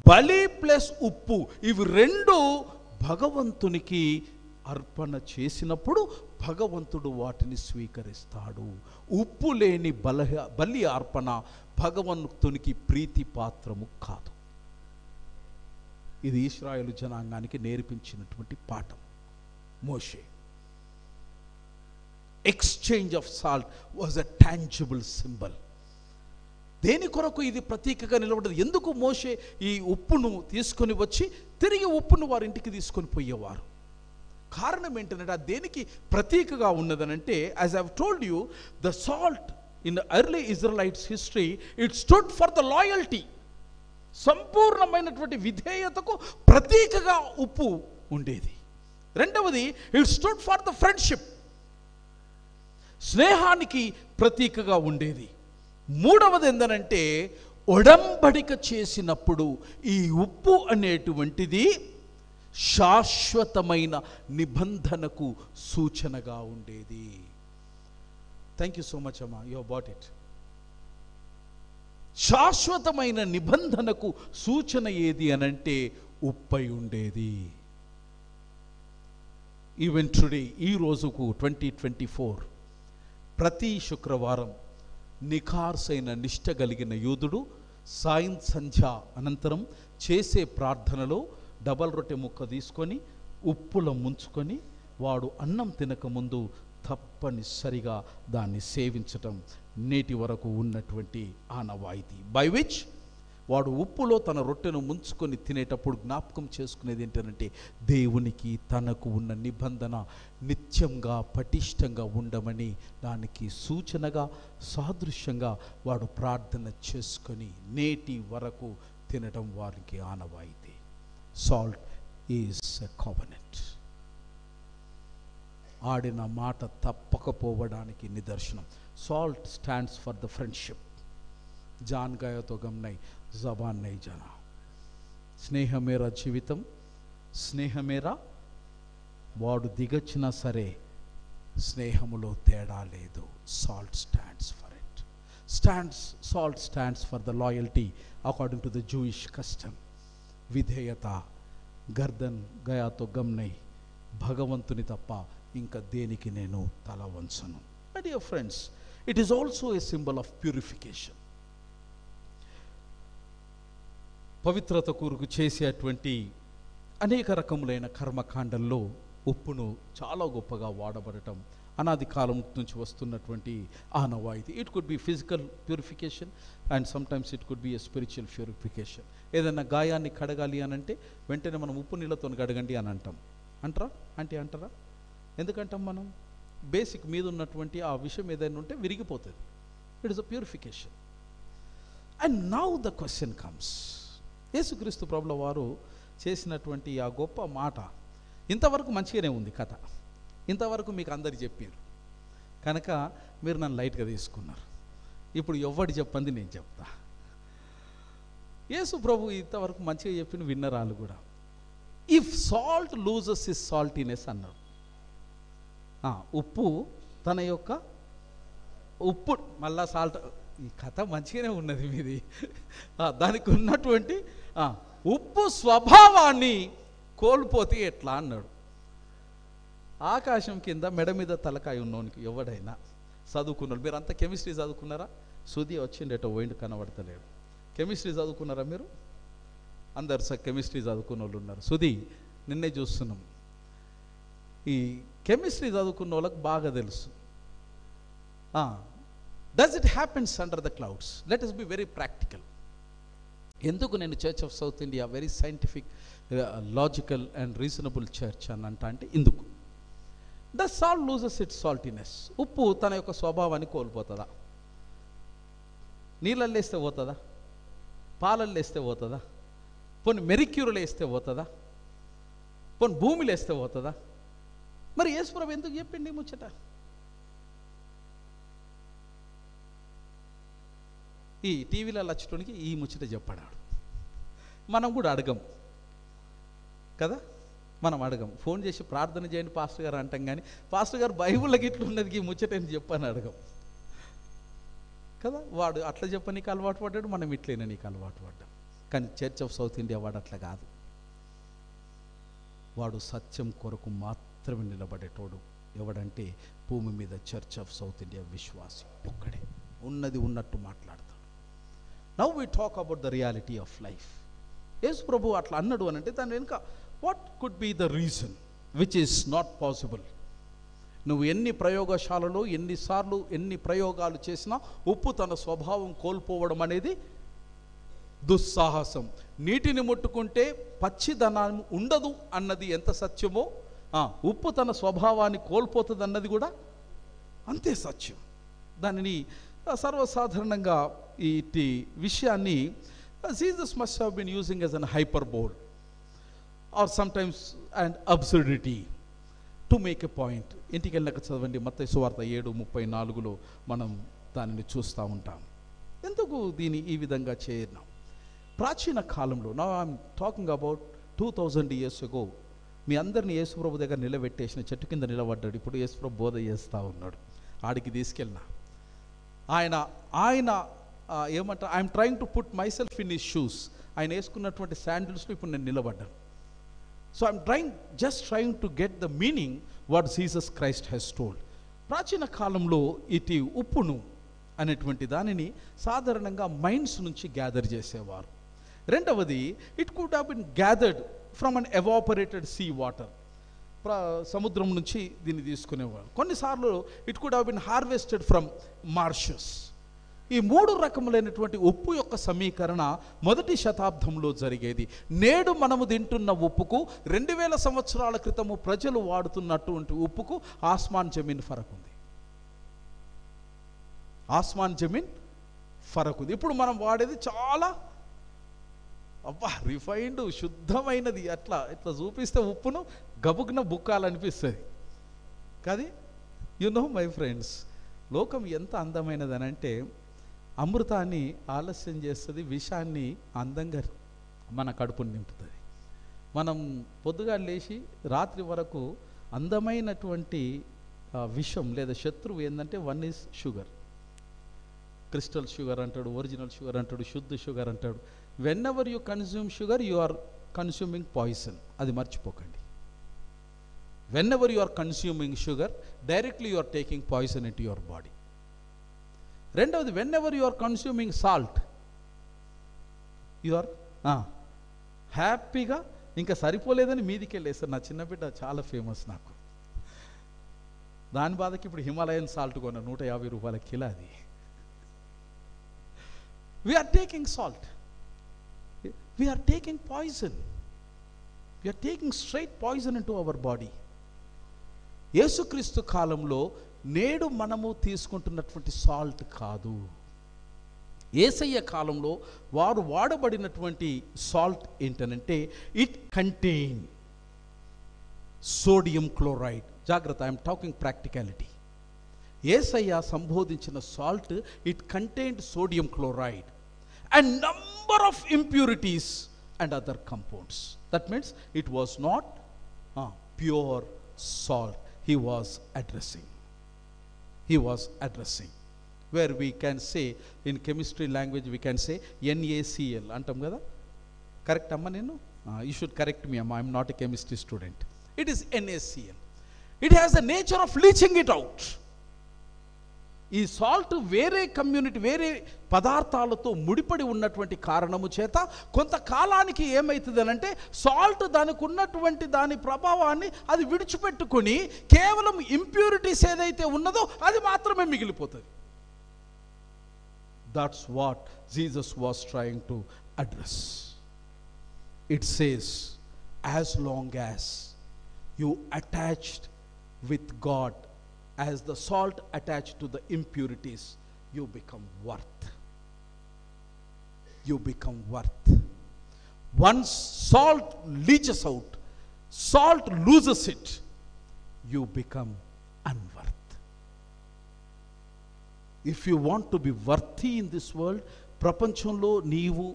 బలి ప్లస్ ఉప్పు ఇవి 2 భగవంతునికి అర్పణ చేసినప్పుడు భగవంతుడు వాటిని స్వీకరిస్తాడు. ఉప్పు లేని బలి అర్పణ భగవంతునికి ప్రీతి పాత్రము కాదు. ఇది ఇశ్రాయేలు జనాంగానికి నేర్పించినటువంటి పాఠం. మోషే exchange of salt was a tangible symbol. దేని కొరకు ఇది ప్రతీకగా నిలబడ్డది? ఎందుకు మోషే ఈ ఉప్పును తీసుకొని వచ్చి తిరిగి ఉప్పును వారి ఇంటికి తీసుకొని పోయేవారు? కారణం ఏంటంటే ఆ దేనికి ప్రతీకగా ఉన్నదనంటే, as I have told you, the salt in the early Israelites history it stood for the loyalty. సంపూర్ణమైనటువంటి విధేయతకు ప్రతీకగా ఉప్పు ఉండేది. రెండవది, it stood for the friendship, స్నేహానికి ప్రతీకగా ఉండేది. మూడవది ఏంటంటే, ఒడంబడిక చేసినప్పుడు ఈ ఉప్పు అనేటువంటిది శాశ్వతమైన నిబంధనకు సూచనగా ఉండేది. థ్యాంక్ యూ సో మచ్ అమ్మా, యు హావ్ బాట్ ఇట్. శాశ్వతమైన నిబంధనకు సూచన ఏది అనంటే ఉప్పై ఉండేది. ఈవెన్ టుడే, ఈ రోజుకు 2024 ప్రతి శుక్రవారం నిఖార్సైన నిష్ట కలిగిన యూదుడు సంధ్య అనంతరం చేసే ప్రార్థనలో డబల్ రొట్టె ముక్క తీసుకొని ఉప్పులో ముంచుకొని వాడు అన్నం తినకముందు తప్పనిసరిగా దాన్ని సేవించటం నేటి వరకు ఉన్నటువంటి ఆనవాయితీ. బై విచ్ వాడు ఉప్పులో తన రొట్టెను ముంచుకొని తినేటప్పుడు జ్ఞాపకం చేసుకునేది ఏంటంటే, దేవునికి తనకు ఉన్న నిబంధన నిత్యంగా పటిష్టంగా ఉండమని దానికి సూచనగా సాదృశ్యంగా వాడు ప్రార్థన చేసుకొని నేటి వరకు తినడం వారికి ఆనవాయితీ. Salt is a covenant. ఆడిన మాట తప్పకపోవడానికి నిదర్శనం. Salt stands for the friendship. జాన్ గాయతో గమ్నై జబాన్ నై జానా. స్నేహమేరా జీవితం, స్నేహమేరా. వాడు దిగొచ్చినా సరే స్నేహములో తేడా లేదు. Salt stands for it. Salt stands for the loyalty according to the Jewish custom. విధేయత. గర్దన్ గయాతో గమ్నై, భగవంతుని తప్ప ఇంకా దేనికి నేను తల వంచను. My dear friends, it is also a symbol of purification. పవిత్రత కొరకు చేసేటువంటి అనేక రకములైన కర్మకాండంలో ఉప్పును చాలా గొప్పగా వాడబడటం అనాది కాలం నుంచి వస్తున్నటువంటి ఆనవాయితీ. It could be physical purification and sometimes it could be a spiritual purification. ఏదైనా గాయాన్ని కడగాలి అని అంటే వెంటనే మనం ఉప్పు నీళ్ళతో కడగండి అని అంటాం. అంటారా అంటే అంటారా? ఎందుకంటాం మనం? బేసిక్ మీద ఉన్నటువంటి ఆ విషయం ఏదైనా ఉంటే విరిగిపోతుంది. It is a purification. And now the question comes. యేసుక్రీస్తు ప్రభుల వారు చేసినటువంటి ఆ గొప్ప మాట ఇంతవరకు మంచిగానే ఉంది కథ. ఇంతవరకు మీకు అందరు చెప్పారు కనుక మీరు నన్ను లైట్గా తీసుకున్నారు. ఇప్పుడు ఎవడు చెప్పంది నేను చెప్తా. యేసు ప్రభు ఇంతవరకు మంచిగా చెప్పిన విన్నరాలు కూడా. If salt loses is saltiness అన్నాడు. ఉప్పు తన యొక్క ఉప్పు మళ్ళా సాల్ట్. ఈ కథ మంచిగానే ఉన్నది మీది. దానికి ఉన్నటువంటి ఉప్పు స్వభావాన్ని కోల్పోతే ఎట్లా అన్నాడు. ఆకాశం కింద మెడ మీద తలకాయ ఉన్నోనికి ఎవడైనా చదువుకున్నాడు. మీరు అంతా కెమిస్ట్రీ చదువుకున్నారా? సుది వచ్చిండేటో పోయిండు కనబడతలేడు. కెమిస్ట్రీ చదువుకున్నారా మీరు? అందరు కెమిస్ట్రీ చదువుకున్న వాళ్ళు ఉన్నారు. సుది నిన్నే చూస్తున్నాం. ఈ కెమిస్ట్రీ చదువుకున్న వాళ్ళకి బాగా తెలుసు. Does it happens under the clouds? Let us be very practical. ఎందుకు నేను church of South India very scientific, logical and reasonable church అని అంటే ఇందుకు. The salt loses it's saltiness. ఉప్పు తన యొక్క స్వభావాన్ని కోల్పోతుందా? నీళ్ళల్లో వేస్తే పోతుందా? పాలల్లో వేస్తే పోతుందా? పోనీ మెరిక్యూర్లో వేస్తే పోతుందా? పోనీ భూమిలో వేస్తే పోతుందా? మరి యేసుప్రభు ఎందుకు చెప్పిండి ముచ్చట? ఈ టీవీలలో వచ్చేటోనికి ఈ ముచ్చట చెప్పడాడు. మనం కూడా అడగం కదా, మనం అడగం. ఫోన్ చేసి ప్రార్థన చేయండి పాస్టర్ గారు అంటాం, కానీ పాస్టర్ గారు బైబిల్కి ఇట్లా ఉన్నది ఈ ముచ్చట అని చెప్పని అడగం కదా. వాడు అట్లా చెప్ప నీకు అలవాటు పడ్డాడు, మనం ఇట్లైనా నీకు అలవాటు పడ్డాం. కానీ చర్చ్ ఆఫ్ సౌత్ ఇండియా వాడు అట్లా కాదు. వాడు సత్యం కొరకు మాత్రమే నిలబడేటోడు. ఎవడంటే భూమి మీద చర్చ్ ఆఫ్ సౌత్ ఇండియా విశ్వాసి ఒక్కడే. ఉన్నది ఉన్నట్టు మాట్లాడతాడు. Now we talk about the reality of life. యేసు ప్రభు అట్లా అన్నాడు అని అంటే దాని వెనుక what could be the reason which is not possible? నువ్వు ఎన్ని ప్రయోగశాలలో ఎన్నిసార్లు ఎన్ని ప్రయోగాలు చేసినా ఉప్పు తన స్వభావం కోల్పోవడం అనేది దుస్సాహసం. నీటిని ముట్టుకుంటే పచ్చిదనం ఉండదు అన్నది ఎంత సత్యమో, ఉప్పు తన స్వభావాన్ని కోల్పోతుంది అన్నది కూడా అంతే సత్యం. దానిని సర్వసాధారణంగా ఈ విషయాన్ని Jesus must have been using as an hyperbole or sometimes an absurdity to make a point. ఇంటికి వెళ్ళాక చదవండి మత్తయి సువార్త 7:34లో మనం దానిని చూస్తూ ఉంటాం. ఎందుకు దీన్ని ఈ విధంగా చేయను? ప్రాచీన కాలంలో, now I'm talking about 2000 years ago, మీ అందరిని యేసుప్రభు దగ్గర నిలబెట్టేసిన చెట్టు కింద నిలబడ్డాడు. ఇప్పుడు యేసుప్రభు బోధ చేస్తూ ఉన్నాడు. ఆడికి తీసుకెళ్ళిన ఆయన ఏమంటారు, I'm trying to put my self in his shoes. ఆయన వేసుకున్నటువంటి శాండిల్స్లో ఇప్పుడు నేను నిలబడ్డాను. So I'm just trying to get the meaning what Jesus Christ has told. ప్రాచీన కాలంలో ఇటు ఉప్పును అనేటువంటి దానిని సాధారణంగా మైన్స్ నుంచి గ్యాదర్ చేసేవారు. రెండవది, it could have been gathered from an evaporated sea water. సముద్రం నుంచి దీన్ని తీసుకునేవారు. కొన్నిసార్లు it could have been harvested from marshes. ఈ 3 రకములైనటువంటి ఉప్పు యొక్క సమీకరణ 1వ శతాబ్దంలో జరిగేది. నేడు మనము తింటున్న ఉప్పుకు 2000 సంవత్సరాల క్రితము ప్రజలు వాడుతున్నటువంటి ఉప్పుకు ఆస్మాన్ జమీన్ ఫరక్ ఉంది. ఆస్మాన్ జమీన్ ఫరక్ ఉంది. ఇప్పుడు మనం వాడేది చాలా రిఫైన్డ్, శుద్ధమైనది. ఇట్లా చూపిస్తే ఉప్పును గబుగ్న బుక్కాలనిపిస్తుంది కాదు. యు నో మై ఫ్రెండ్స్, లోకం ఎంత అందమైనదనంటే అమృతాన్ని ఆలస్యం చేస్తుంది, విషాన్ని అందంగా మన కడుపుని నింపుతుంది. మనం పొద్దుగా లేచి రాత్రి వరకు అందమైనటువంటి విషం లేదా శత్రువు ఏంటంటే 1 is షుగర్. క్రిస్టల్ షుగర్ అంటాడు, ఒరిజినల్ షుగర్ అంటాడు, శుద్ధ షుగర్ అంటాడు. Whenever you consume sugar, you are consuming poison. అది మర్చిపోకండి. Whenever you are consuming sugar, directly you are taking poison into your body. రెండవది, whenever you are consuming salt, you are హ్యాపీగా ఇంకా సరిపోలేదని మీదికి వెళ్ళేస్తారు. నా చిన్న బిడ్డ చాలా ఫేమస్ నాకు. దాని బాధకి ఇప్పుడు హిమాలయన్ సాల్ట్ కొన్న $150 కిలో. అది we're taking salt, we're taking poison, we're taking straight poison into our body. యేసుక్రీస్తు కాలంలో నేడు మనము తీసుకుంటున్నటువంటి సాల్ట్ కాదు. యేసయ్య కాలంలో వారు వాడబడినటువంటి సాల్ట్ ఏంటనంటే ఇట్ కంటైన్ సోడియం క్లోరైడ్. జాగ్రత్త, ఐఎమ్ టాకింగ్ ప్రాక్టికాలిటీ. యేసయ్య సంబోధించిన salt, it contained sodium chloride and number of impurities and other compounds. That means it was not pure salt. He was addressing where we can say in chemistry language we can say NaCl antam kada. Correct amma nenu? You should correct me amma, I am not a chemistry student. It is NaCl. It has the nature of leaching it out. ఈ salt వేరే community, వేరే పదార్థాలతో ముడిపడి ఉన్నటువంటి కారణము చేత కొంతకాలానికి ఏమవుతుంది అంటే సాల్ట్ దానికి ఉన్నటువంటి దాని ప్రభావాన్ని అది విడిచిపెట్టుకొని కేవలం ఇంప్యూరిటీస్ ఏదైతే ఉన్నదో అది మాత్రమే మిగిలిపోతుంది. That's what Jesus was trying to address. It says, as long as you attached with God, as the salt attached to the impurities, you become worth. You become worth. Once salt leaches out, salt loses it, you become unworth. If you want to be worthy in this world, ప్రపంచంలో నీవు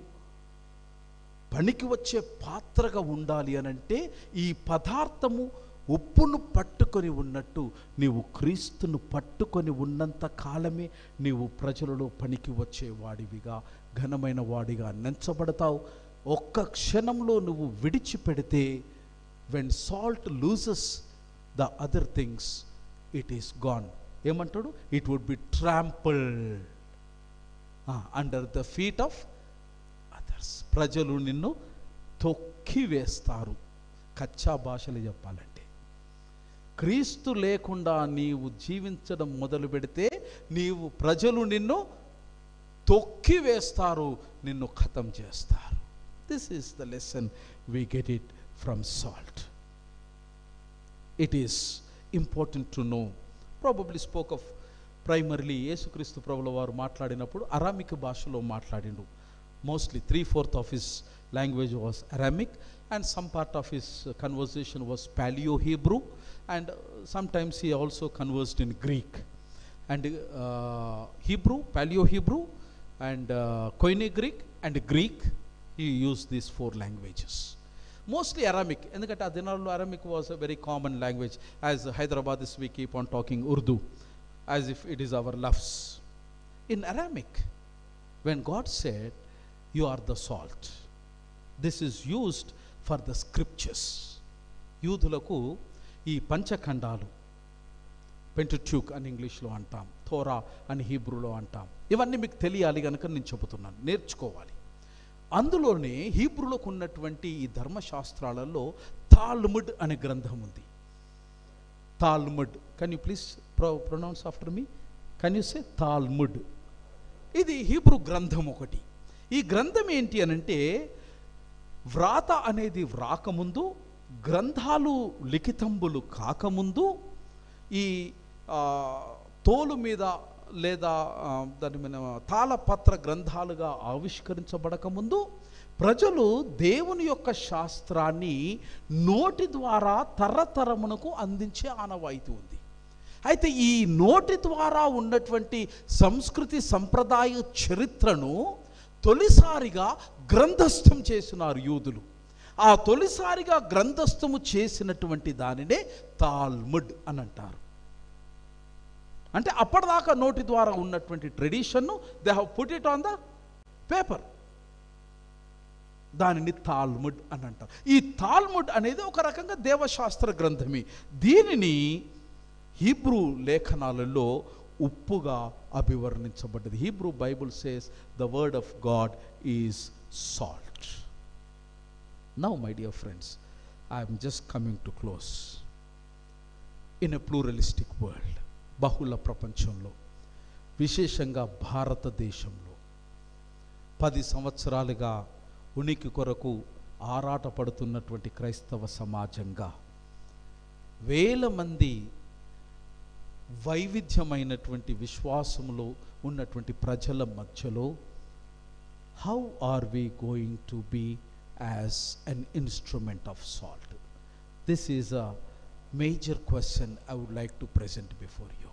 పనికి వచ్చే పాత్రగా ఉండాలి అనంటే ఈ పదార్థము ఉప్పును పట్టుకొని ఉన్నట్టు నీవు క్రీస్తును పట్టుకొని ఉన్నంత కాలమే నీవు ప్రజలలో పనికి వచ్చేవాడివిగా, ఘనమైన వాడిగా నెంచబడతావు. ఒక్క క్షణంలో నువ్వు విడిచిపెడితే, when salt loses the other things, it is gone. ఏమంటాడు? It would be trampled under the feet of others. ప్రజలు నిన్ను తొక్కి వేస్తారు. కచ్చా భాషలు చెప్పాలంటే, క్రీస్తు లేకుండా నీవు జీవించడం మొదలు పెడితే నీవు ప్రజలు నిన్ను తొక్కి వేస్తారు, నిన్ను ఖతం చేస్తారు. This is the lesson we get it from salt. It is important to know. Probably spoke of primarily యేసుక్రీస్తు ప్రభుల వారు మాట్లాడినప్పుడు అరామిక్ భాషలో మాట్లాడిండు. Mostly 3/4 of his language was Aramic, and some part of his conversation was Paleo-Hebrew, and sometimes he also conversed in Greek. And Hebrew, Paleo-Hebrew, and Koine Greek, and Greek, he used these 4 languages. Mostly Aramic, ఎందుకంటే ఆ దినాల్లో Aramic was a very common language. As Hyderabadis, we keep on talking Urdu as if it is our loves. In Aramic, when God said, "You are the salt," this is used for the scriptures. యూదులకు ఈ పంచఖండాలు, Pentateuch అని ఇంగ్లీష్లో అంటాం, థోరా అని హీబ్రూలో అంటాం, ఇవన్నీ మీకు తెలియాలి కనుక నేను చెబుతున్నాను, నేర్చుకోవాలి. అందులోనే హీబ్రూలకు ఉన్నటువంటి ఈ ధర్మశాస్త్రాలలో తాల్ముడ్ అనే గ్రంథం ఉంది. Talmud, can you please pronounce after me? Can you say Talmud? ఇది హీబ్రూ గ్రంథం ఒకటి. ఈ గ్రంథం ఏంటి అనంటే, వ్రాత అనేది వ్రాకముందు, గ్రంథాలు లిఖితంబులు కాకముందు, ఈ తోలు మీద లేదా దాని మీద తాళపత్ర గ్రంథాలుగా ఆవిష్కరించబడకముందు ప్రజలు దేవుని యొక్క శాస్త్రాన్ని నోటి ద్వారా తరతరమునకు అందించే ఆనవాయితీ ఉంది. అయితే ఈ నోటి ద్వారా ఉన్నటువంటి సంస్కృతి సంప్రదాయ చరిత్రను తొలిసారిగా గ్రంథస్థం చేసినారు యూదులు. ఆ తొలిసారిగా గ్రంథస్థము చేసినటువంటి దానినే తాల్ముడ్ అని అంటారు. అంటే అప్పటిదాకా నోటి ద్వారా ఉన్నటువంటి ట్రెడిషన్ను they have put it on the paper. దానిని తాల్ముడ్ అని అంటారు. ఈ తాల్ముడ్ అనేది ఒక రకంగా దేవశాస్త్ర గ్రంథమే. దీనిని హీబ్రూ లేఖనాలలో ఉప్పుగా అభివర్ణించబడ్డది. Hebrew Bible says the word of God is salt. Now my dear friends, I'm just coming to close. In a pluralistic world, బహుళ ప్రపంచంలో, విశేషంగా భారతదేశంలో 10 సంవత్సరాలుగా ఉనికి కొరకు ఆరాటపడుతున్నటువంటి క్రైస్తవ సమాజంగా వేల మంది వైవిధ్యమైనటువంటి విశ్వాసములో ఉన్నటువంటి ప్రజల మధ్యలో how are we going to be as an instrument of salt? This is a major question I would like to present before you.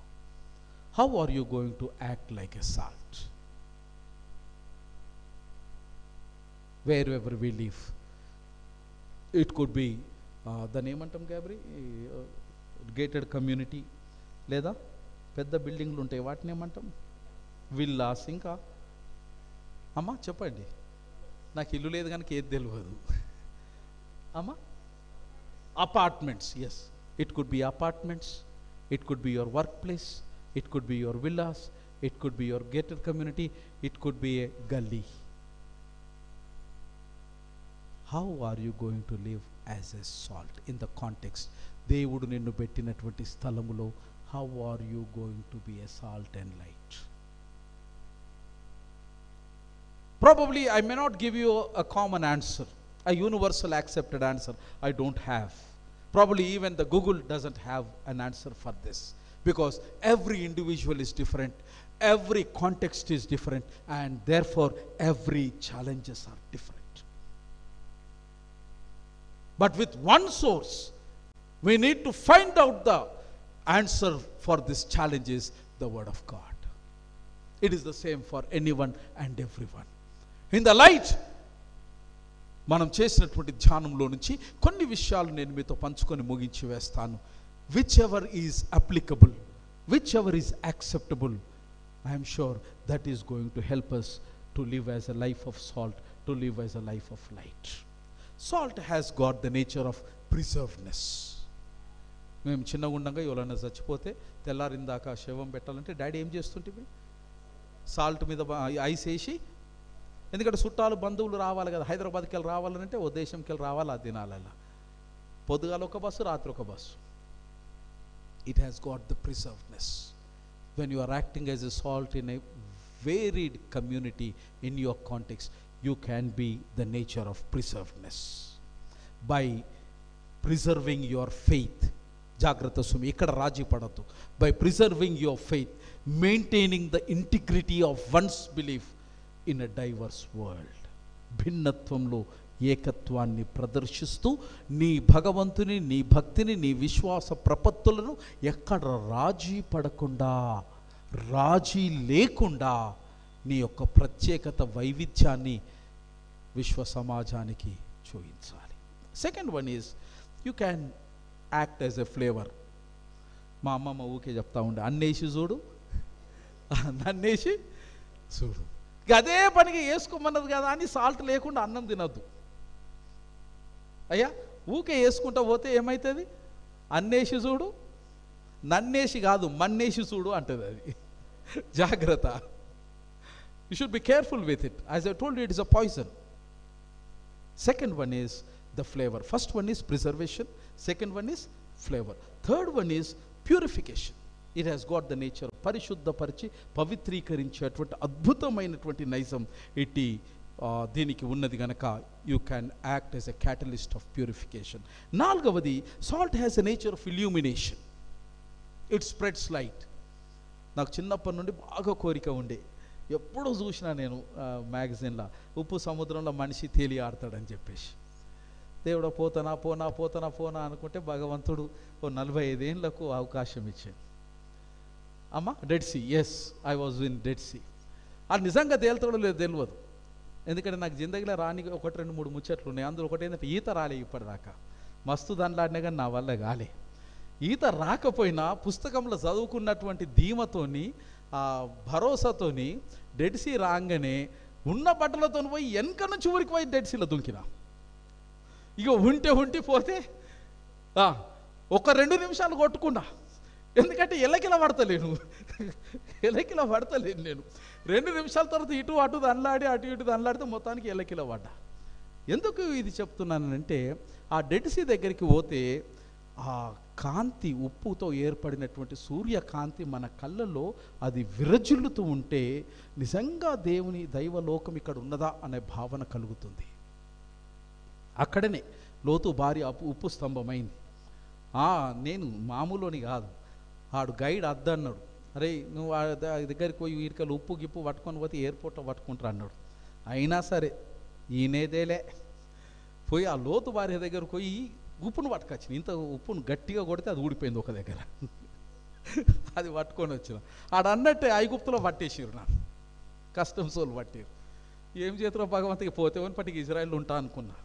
How are you going to act like a salt wherever we live? It could be దాని ఏమంటాం గాబ్రీ, gated community, లేదా పెద్ద బిల్డింగ్లు ఉంటాయి, వాటిని ఏమంటాం? Villas. ఇంకా అమ్మా చెప్పండి, నాకు ఇల్లు లేదు కనుక ఏది తెలియదు అమ్మా. Apartments, yes, it could be apartments, it could be your workplace, it could be your villas, it could be your gated community, it could be a gully. How are you going to live as a salt in the context? దేవుడు నిన్ను పెట్టినటువంటి స్థలములో how are you going to be a salt and light? Probably I may not give you a common answer, a universal accepted answer. I don't have. Probably even the Google doesn't have an answer for this, because every individual is different, every context is different, and therefore every challenges are different. But with one source, we need to find out the answer for this challenge is the word of God. It is the same for anyone and everyone. In the light, మనం చేసినటువంటి ధ్యానంలో నుంచి కొన్ని విషయాలు నేను మీతో పంచుకొని ముగించి వేస్తాను. Whichever is applicable, whichever is acceptable, I'm sure that is going to help us to live as a life of salt, to live as a life of light. Salt has got the nature of preserveness. మేము చిన్నగా ఉండగా ఎవరైనా చచ్చిపోతే తెల్లారిందాక శవం పెట్టాలంటే daddy ఏం చేస్తుంటే salt మీద ఐస్ వేసి, ఎందుకంటే చుట్టాలు బంధువులు రావాలి కదా, హైదరాబాద్కి వెళ్ళి రావాలంటే ఓ దేశంకి వెళ్ళి రావాలి. ఆ దినాలలో పొద్దుగాల ఒక బస్సు, రాత్రి ఒక bus. It has got the preserveness. When you are acting as a salt in a varied community in your context, you can be the nature of preserveness by preserving your faith. జాగ్రత్త సుమి, ఇక్కడ రాజీ పడద్దు. By preserving your faith, maintaining the integrity of one's belief in a diverse world. భిన్నత్వంలో ఏకత్వాన్ని ప్రదర్శిస్తూ నీ భగవంతుని, నీ భక్తిని, నీ విశ్వాస ప్రపత్తులను ఎక్కడ రాజీ పడకుండా, రాజీ లేకుండా నీ యొక్క ప్రత్యేకత, వైవిధ్యాన్ని విశ్వ సమాజానికి చూపించాలి. Second one is you can act as a flavour. మా అమ్మమ్మ ఊకే చెప్తా ఉండే, అన్నేసి చూడు, నన్నేసి చూడు. అదే పనిగా వేసుకోమన్నది కదా అని సాల్ట్ లేకుండా అన్నం తినద్దు. అయ్యా ఊకే వేసుకుంటా పోతే ఏమవుతుంది? అన్నేసి చూడు, నన్నేసి కాదు మన్నేసి చూడు అంటుంది అది. జాగ్రత్త. You should be careful with it. As I told you, it is a poison. Second one is the flavour. First one is preservation, second one is flavour, third one is purification. It has got the nature, పరిశుద్ధపరిచి పవిత్రీకరించేటువంటి అద్భుతమైనటువంటి నైజం ఇట్టి దీనికి ఉన్నది గనక you can act as a catalyst of purification. నాలుగవది, salt has a nature of illumination. It spreads light. నాకు చిన్నప్పటి నుండి బాగా కోరిక ఉండే, ఎప్పుడూ చూసినా నేను మ్యాగజైన్లో ఉప్పు సముద్రంలో మనిషి తేలి ఆడతాడని చెప్పేసి. దేవుడు పోతానా పోనా పోతానా పోనా అనుకుంటే భగవంతుడు ఓ 45 ఏళ్లకు అవకాశం ఇచ్చాడు. అమ్మ Dead Sea, yes I was in Dead Sea. అది నిజంగా తేలుతాడో లేదో తెలియదు, ఎందుకంటే నాకు జిందగీలో రాని 1-2-3 ముచ్చట్లు ఉన్నాయి. అందులో ఒకటి ఏంటంటే ఈత రాలే ఇప్పటిదాకా. మస్తు దాంట్లాడినా కానీ నా వల్ల కాలే. ఈత రాకపోయినా పుస్తకంలో చదువుకున్నటువంటి ధీమతోని, భరోసాతోని డెడ్ సీ రాగానే ఉన్న బట్టలతో పోయి వెనక నుంచి ఊరికి పోయి డెడ్ సీలో దుంకినా. ఇక ఉంటే పోతే 1-2 నిమిషాలు కొట్టుకున్నా, ఎందుకంటే ఎల్లకిలా పడతలేను నేను. 2 నిమిషాల తర్వాత ఇటు అటు దండ్లాడి, అటు ఇటు దండ్లాడితే మొత్తానికి ఎల్లకిలా పడ్డా. ఎందుకు ఇది చెప్తున్నానంటే, ఆ డెడ్ సీ దగ్గరికి పోతే ఆ కాంతి, ఉప్పుతో ఏర్పడినటువంటి సూర్యకాంతి మన కళ్ళల్లో అది విరజిల్లుతూ ఉంటే నిజంగా దేవుని దైవలోకం ఇక్కడ ఉన్నదా అనే భావన కలుగుతుంది. అక్కడనే లోతు భార్య ఉప్పు స్తంభమైంది. నేను మామూలుని కాదు, ఆడు గైడ్ అద్దన్నాడు, అరే నువ్వు దగ్గరికి పోయి వీరికలు ఉప్పు గిప్పు పట్టుకొని పోతే ఎయిర్పోర్ట్లో పట్టుకుంటారు అన్నాడు. అయినా సరే ఈయనేదేలే పోయి ఆ లోతు భార్య దగ్గరకు పోయి ఉప్పును పట్టుకొచ్చిన. ఇంత ఉప్పును గట్టిగా కొడితే అది ఊడిపోయింది ఒక దగ్గర. అది పట్టుకొని వచ్చిన. ఆడ అన్నట్టే ఐగుప్తులో పట్టేసిరు, నా కస్టమ్స్ వాళ్ళు పట్టారు. ఏం చేతురో భగవంతుకి పోతే పట్టికి ఇజ్రాయిల్ ఉంటా అనుకున్నా.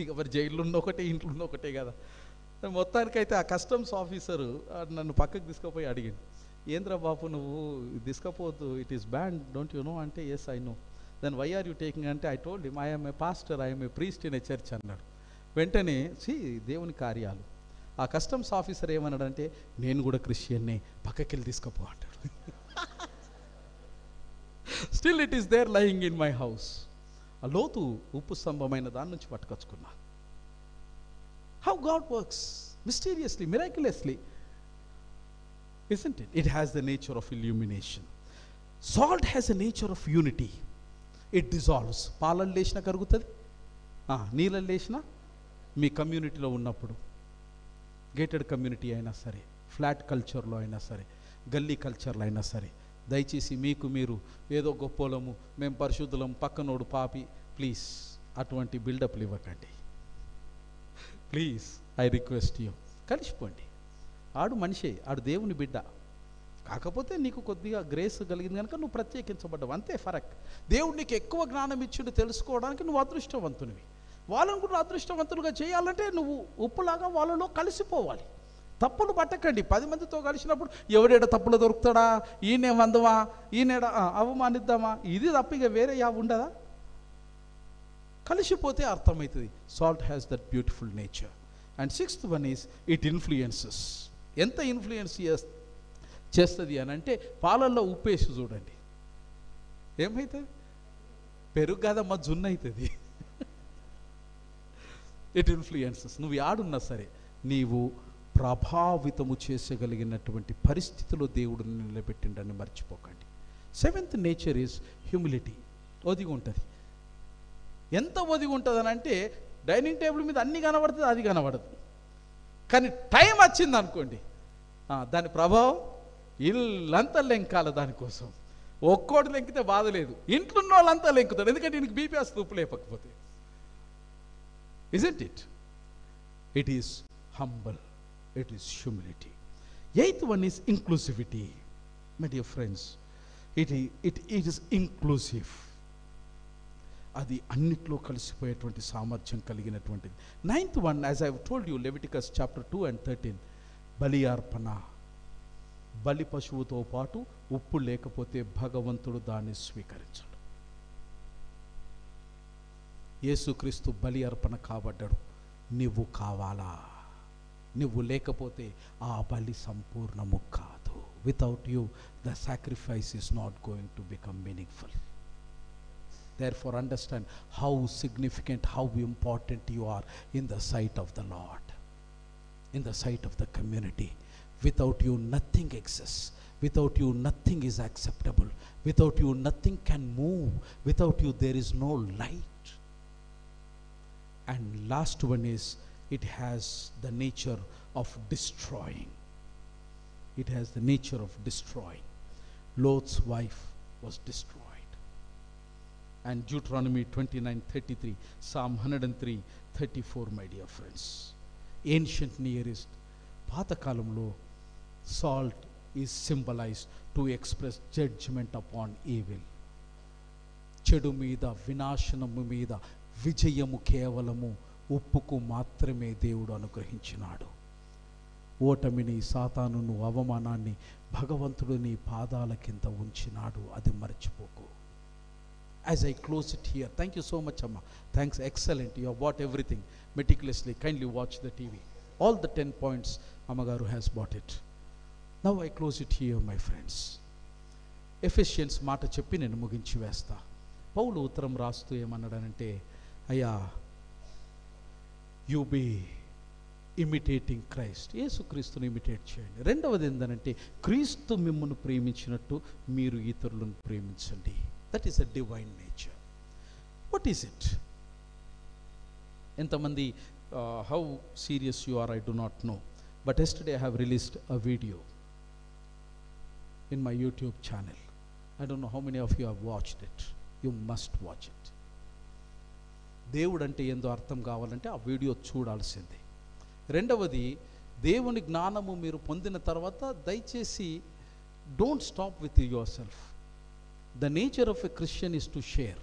ఇక మరి జైల్లో ఉన్న ఒకటే, ఇంట్లో ఉన్న ఒకటే కదా. మొత్తానికైతే ఆ కస్టమ్స్ ఆఫీసరు నన్ను పక్కకు తీసుకుపోయి అడిగాను, ఏంద్రా బాబు నువ్వు తీసుకపోవద్దు, it is ban, don't you know అంటే, yes I know. Then why are you taking అంటే, I told him I am a pastor, I am a priest in a church అన్నాడు. వెంటనే దేవుని కార్యాలు. ఆ కస్టమ్స్ ఆఫీసర్ ఏమన్నాడంటే, నేను కూడా క్రిస్టియన్నే, పక్కకి వెళ్ళి తీసుకుపో అంటాడు. Still it is there lying in my house. ఆ లోతు ఉప్పు స్తంభమైన దాని నుంచి పట్టుకొచ్చుకున్నా. How God works mysteriously, miraculously, isn't it? It has the nature of illumination. Salt has a nature of unity. It dissolves. పాలలు లేచినా కరుగుతుంది, నీళ్ళలు లేచినా. మీ కమ్యూనిటీలో ఉన్నప్పుడు, గేటెడ్ కమ్యూనిటీ అయినా సరే, ఫ్లాట్ కల్చర్లో అయినా సరే, గల్లీ కల్చర్లో అయినా సరే, దయచేసి మీకు మీరు ఏదో గొప్పోలము, మేము పరిశుద్ధులం, పక్కనోడు పాపి, ప్లీజ్ అటువంటి బిల్డప్లు ఇవ్వకండి. ప్లీజ్ ఐ రిక్వెస్ట్ యూ, కలిసిపోండి. ఆడు మనిషే, ఆడు దేవుని బిడ్డ. కాకపోతే నీకు కొద్దిగా గ్రేస్ కలిగింది కనుక నువ్వు ప్రత్యేకించబడ్డావు, అంతే ఫరక్. దేవుడు నీకు ఎక్కువ జ్ఞానం ఇచ్చిండు తెలుసుకోవడానికి, నువ్వు అదృష్టవంతునివి. వాళ్ళని కూడా అదృష్టవంతులుగా చేయాలంటే నువ్వు ఉప్పులాగా వాళ్ళలో కలిసిపోవాలి. తప్పులు పట్టకండి. 10 మందితో కలిసినప్పుడు ఎవడేడ తప్పులు దొరుకుతాడా, ఈయనే వందవా, ఈయనేడ అవమానిద్దామా, ఇది తప్పిగా వేరే ఉండదా? కలిసిపోతే అర్థమవుతుంది. Salt has that beautiful nature. And 6th one is it influences. ఎంత ఇన్ఫ్లుయెన్స్ చేస్తుంది అని అంటే, పాలల్లో ఉప్పేసి చూడండి ఏమవుతుంది? పెరుగు కదమ్మా, జున్ను అవుతుంది. It influences. నువ్వు యాడున్నా సరే నీవు ప్రభావితము చేసగలిగినటువంటి పరిస్థితిలో దేవుడు నిలబెట్టిండని మర్చిపోకండి. 7th nature is humility. ఒదిగి ఉంటుంది. ఎంత ఒదిగి ఉంటుంది అని అంటే, డైనింగ్ టేబుల్ మీద అన్నీ కనబడుతుంది, అది కనబడదు. కానీ టైం వచ్చింది అనుకోండి, దాని ప్రభావం ఇల్లంతా లెంకాల దానికోసం. ఒక్కోటి లెంకితే బాధ లేదు, ఇంట్లో ఉన్న వాళ్ళంతా లెంకుతారు, ఎందుకంటే నీకు బీపీ వస్తుంది ఉప్పు లేకపోతే. Isn't it? It is humble. It is humility. Eighth one is inclusivity. My dear friends, it is inclusive. అది అన్నిట్లో కలిసిపోయేటువంటి సామర్థ్యం కలిగినటువంటిది. Ninth one, as I have told you, Leviticus chapter 2 and 13, బలి అర్పణ. బలి పశువుతో పాటు ఉప్పు లేకపోతే భగవంతుడు దాన్ని స్వీకరించడు. యేసుక్రీస్తు బలి అర్పణ కాబడ్డాడు, నువ్వు కావాలా? నువ్వు లేకపోతే ఆ బలి సంపూర్ణము కాదు. Without you the sacrifice is not going to become meaningful. Therefore understand how significant, how important you are in the sight of the Lord, in the sight of the community. Without you nothing exists. Without you nothing is acceptable. Without you nothing can move. Without you there is no light. And last one is, it has the nature of destroying. It has the nature of destroying. Lot's wife was destroyed. And Deuteronomy 29:33, Psalm 103:34, my dear friends. Ancient Near East, పాతకాలంలో salt is symbolized to express judgment upon evil. చెడు మీద, వినాశనము మీద విజయము కేవలము ఉప్పుకు మాత్రమే దేవుడు అనుగ్రహించినాడు. ఓటమిని, సాతానును, అవమానాన్ని భగవంతుడు నీ పాదాల కింద ఉంచినాడు. అది మర్చిపోకు. As I close it here, thank you so much, Amma. Thanks, excellent. You have bought everything meticulously. Kindly watch the TV. All the 10 points, Amagaru has bought it. Now I close it here, my friends. Ephesians మాట చెప్పి నేను ముగించి వేస్తా. పౌలు ఉత్తరం రాస్తూ ఏమన్నాడనంటే, అయ్యా, you be imitating Christ. యేసుక్రీస్తుని imitate చేయండి. రెండవది ఏంటంటే, క్రీస్తు మిమ్మును ప్రేమించినట్టు మీరు ఇతరులను ప్రేమించండి. That is a divine nature. What is it? ఎంతమంది, how serious you are, I do not know. But yesterday I have released a video in my YouTube channel. I don't know how many of you have watched it. You must watch it. దేవుడు అంటే ఏందో అర్థం కావాలంటే ఆ video చూడాల్సిందే. రెండవది, దేవుని జ్ఞానము మీరు పొందిన తర్వాత దయచేసి don't stop with your self. The nature of a Christian is to share.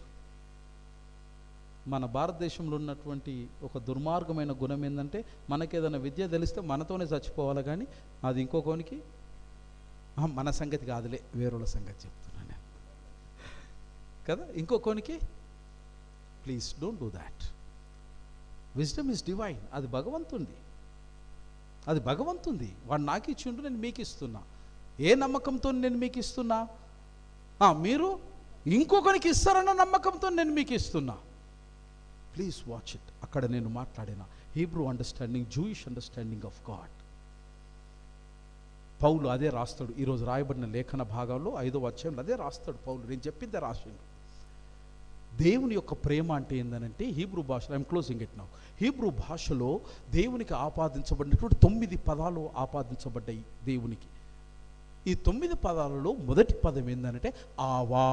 మన భారతదేశంలో ఉన్నటువంటి ఒక దుర్మార్గమైన గుణం ఏంటంటే, మనకేదైనా విద్య తెలిస్తే మనతోనే చచ్చిపోవాలి, కానీ అది ఇంకొకనికి మన సంగతి కాదులే, వేరేళ్ళ సంగతి చెప్తున్నాను నేను కదా, ఇంకొకనికి. Please don't do that. Wisdom is divine. అది భగవంతుంది, అది భగవంతుంది. వాడు నాకు ఇచ్చిండు, నేను మీకు ఇస్తున్నా. ఏ నమ్మకంతో నేను మీకు ఇస్తున్నా? మీరు ఇంకొకరికి ఇస్తారన్న నమ్మకంతో నేను మీకు ఇస్తున్నా. Please watch it. అక్కడ నేను మాట్లాడిన Hebrew understanding, Jewish understanding of God. పౌలు అదే రాస్తాడు. ఈరోజు రాయబడిన లేఖన భాగంలో 5వ అధ్యాయంలో అదే రాస్తాడు పౌలు. నేను చెప్పిందే రాసిండు. దేవుని యొక్క ప్రేమ అంటే ఏంటంటే, హీబ్రూ భాషలో, I'm closing it now, Hebrew భాషలో దేవునికి ఆపాదించబడినటువంటి 9 పదాలు ఆపాదించబడ్డాయి దేవునికి. ఈ 9 పదాలలో మొదటి పదం ఏంటంటే ఆవా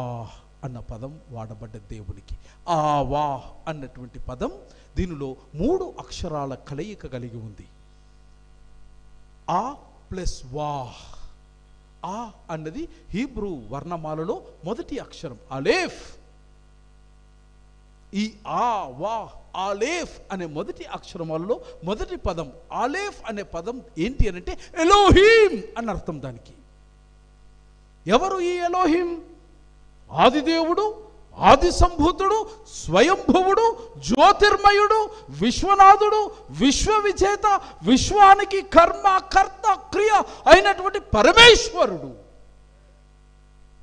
అన్న పదం వాడబడ్డ దేవునికి. ఆవా అన్నటువంటి పదం దీనిలో 3 అక్షరాల కలయిక కలిగి ఉంది. ఆ ప్లస్ వా. ఆ అన్నది హీబ్రూ వర్ణమాలలో మొదటి అక్షరం అలేఫ్. ఈ ఆ వా ఆలేఫ్ అనే మొదటి అక్షరములలో మొదటి పదం ఆలేఫ్ అనే పదం ఏంటి అని అంటే ఎలోహీం అని అర్థం దానికి. ఎవరు ఈ ఎలోహిం? ఆదిదేవుడు, ఆది సంభూతుడు, స్వయంభువుడు, జ్యోతిర్మయుడు, విశ్వనాథుడు, విశ్వవిజేత, విశ్వానికి కర్మ, కర్త, క్రియ అయినటువంటి పరమేశ్వరుడు.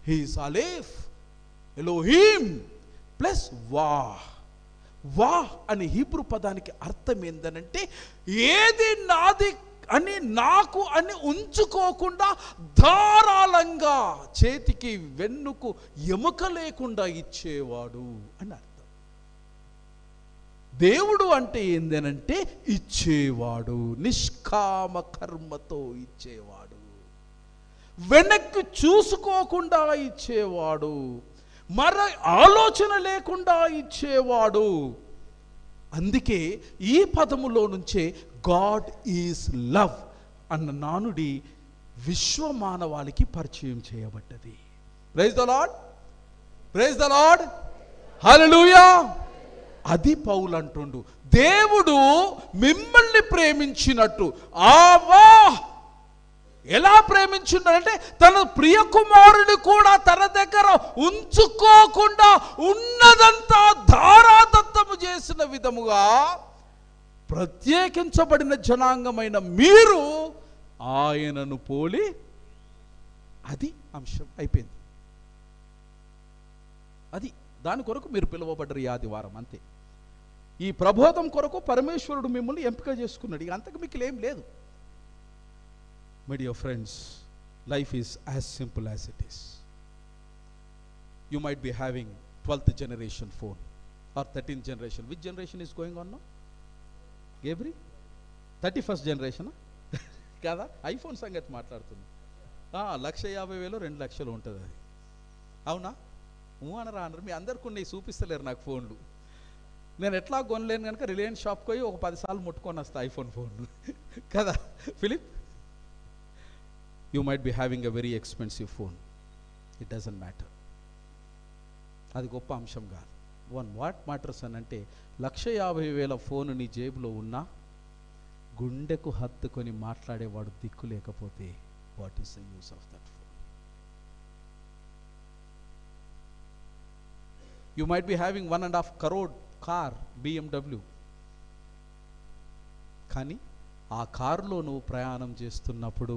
He is Alef, Elohim plus వా. వా అనే హీబ్రూ పదానికి అర్థం ఏందనంటే, ఏది నాది అని, నాకు అని ఉంచుకోకుండా ధారాళంగా చేతికి వెన్నుకు ఎముక లేకుండా ఇచ్చేవాడు అని అర్థం. దేవుడు అంటే ఏందనంటే ఇచ్చేవాడు, నిష్కామ కర్మతో ఇచ్చేవాడు. వెనక్కి చూసుకోకుండా ఇచ్చేవాడు, ఆలోచన లేకుండా ఇచ్చేవాడు. అందుకే ఈ పదములో నుంచే గాడ్ ఈజ్ లవ్ అన్న నానుడి విశ్వ మానవాళికి పరిచయం చేయబడ్డది. Praise the Lord, praise the Lord, hallelujah. అది పౌలు అంటుండు, దేవుడు మిమ్మల్ని ప్రేమించినట్టు. ఆవా, ఎలా ప్రేమించున్నాడంటే తన ప్రియ కుమారుడు కూడా తన దగ్గర ఉంచుకోకుండా ఉన్నదంతా ధారాదత్తము చేసిన విధముగా ప్రత్యేకించబడిన జనాంగమైన మీరు ఆయనను పోలి, అది అంశం అయిపోయింది. అది దాని కొరకు మీరు పిలువబడ్డరు ఈ ఆదివారం, అంతే. ఈ ప్రబోధం కొరకు పరమేశ్వరుడు మిమ్మల్ని ఎంపిక చేసుకున్నాడు, ఇక అంతకు మీకు ఏం లేదు. My dear friends, life is as simple as it is. You might be having 12th generation phone or 13th generation. Which generation is going on now? Gabriel? 31st generation? కదా, ఐఫోన్ సంగతి మాట్లాడుతుంది. 1,50,000 2 లక్షలు ఉంటుంది అది. అవునా? అనరా అనరు. మీ అందరికి ఉన్నాయి, చూపిస్తలేరు నాకు ఫోన్లు. నేను ఎట్లా కొనలేను కనుక రిలయన్స్ షాప్కి పోయి ఒక 10 సార్లు ముట్టుకొని వస్తా ఐఫోన్ ఫోన్లు కదా Philip. You might be having a very expensive phone. It doesn't matter. అది గొప్ప అంశం కాదు. వాట్ మ్యాటర్స్ అని అంటే 1,50,000 ఫోన్ నీ జేబులో ఉన్నా గుండెకు హత్తుకొని మాట్లాడేవాడు దిక్కు లేకపోతే what is the use of that phone? You might be having 1.5 crore car BMW. కానీ ఆ కారులో నువ్వు ప్రయాణం చేస్తున్నప్పుడు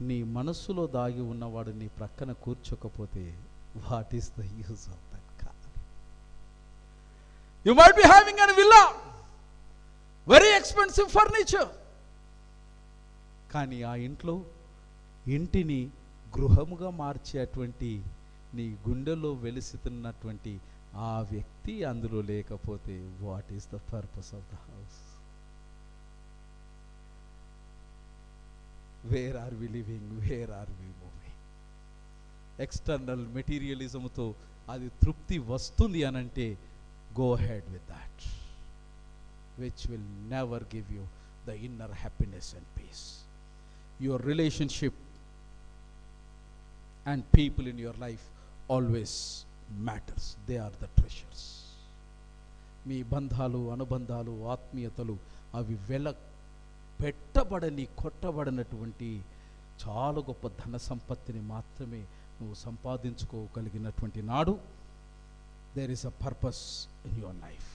నీ మనస్సులో దాగి ఉన్నవాడు నీ ప్రక్కన కూర్చోకపోతే what is the use of that car? You might be having an villa, very expensive furniture, కానీ ఆ ఇంటిని గృహముగా మార్చేటువంటి నీ గుండెలో వెలిసితున్నటువంటి ఆ వ్యక్తి అందులో లేకపోతే what is the purpose of the house? Where are we living? Where are we moving? External materialismతో అది తృప్తి వస్తుంది అనంటే go ahead with that, which will never give you the inner happiness and peace. Your relationship and people in your life always matters. They are the treasures. మీ బంధాలు, అనుబంధాలు, ఆత్మీయతలు అవి పెట్టబడని, కొట్టబడినటువంటి చాలా గొప్ప ధన సంపత్తిని మాత్రమే నువ్వు సంపాదించుకోగలిగినటువంటి నాడు there is a purpose in your life.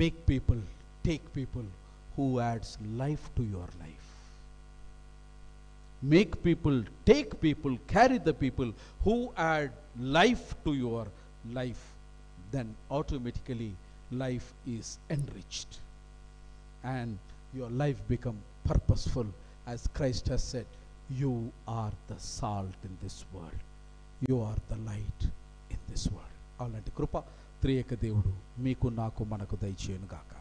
Make people, take people who adds life to your life. Make people, take people, carry the people who add life to your life. Then automatically life is enriched and your life become purposeful, as Christ has said, you are the salt in this world, you are the light in this world. అలాంటి కృప త్రియేక దేవుడు మీకు నాకు మనకు దయచేయును గాక.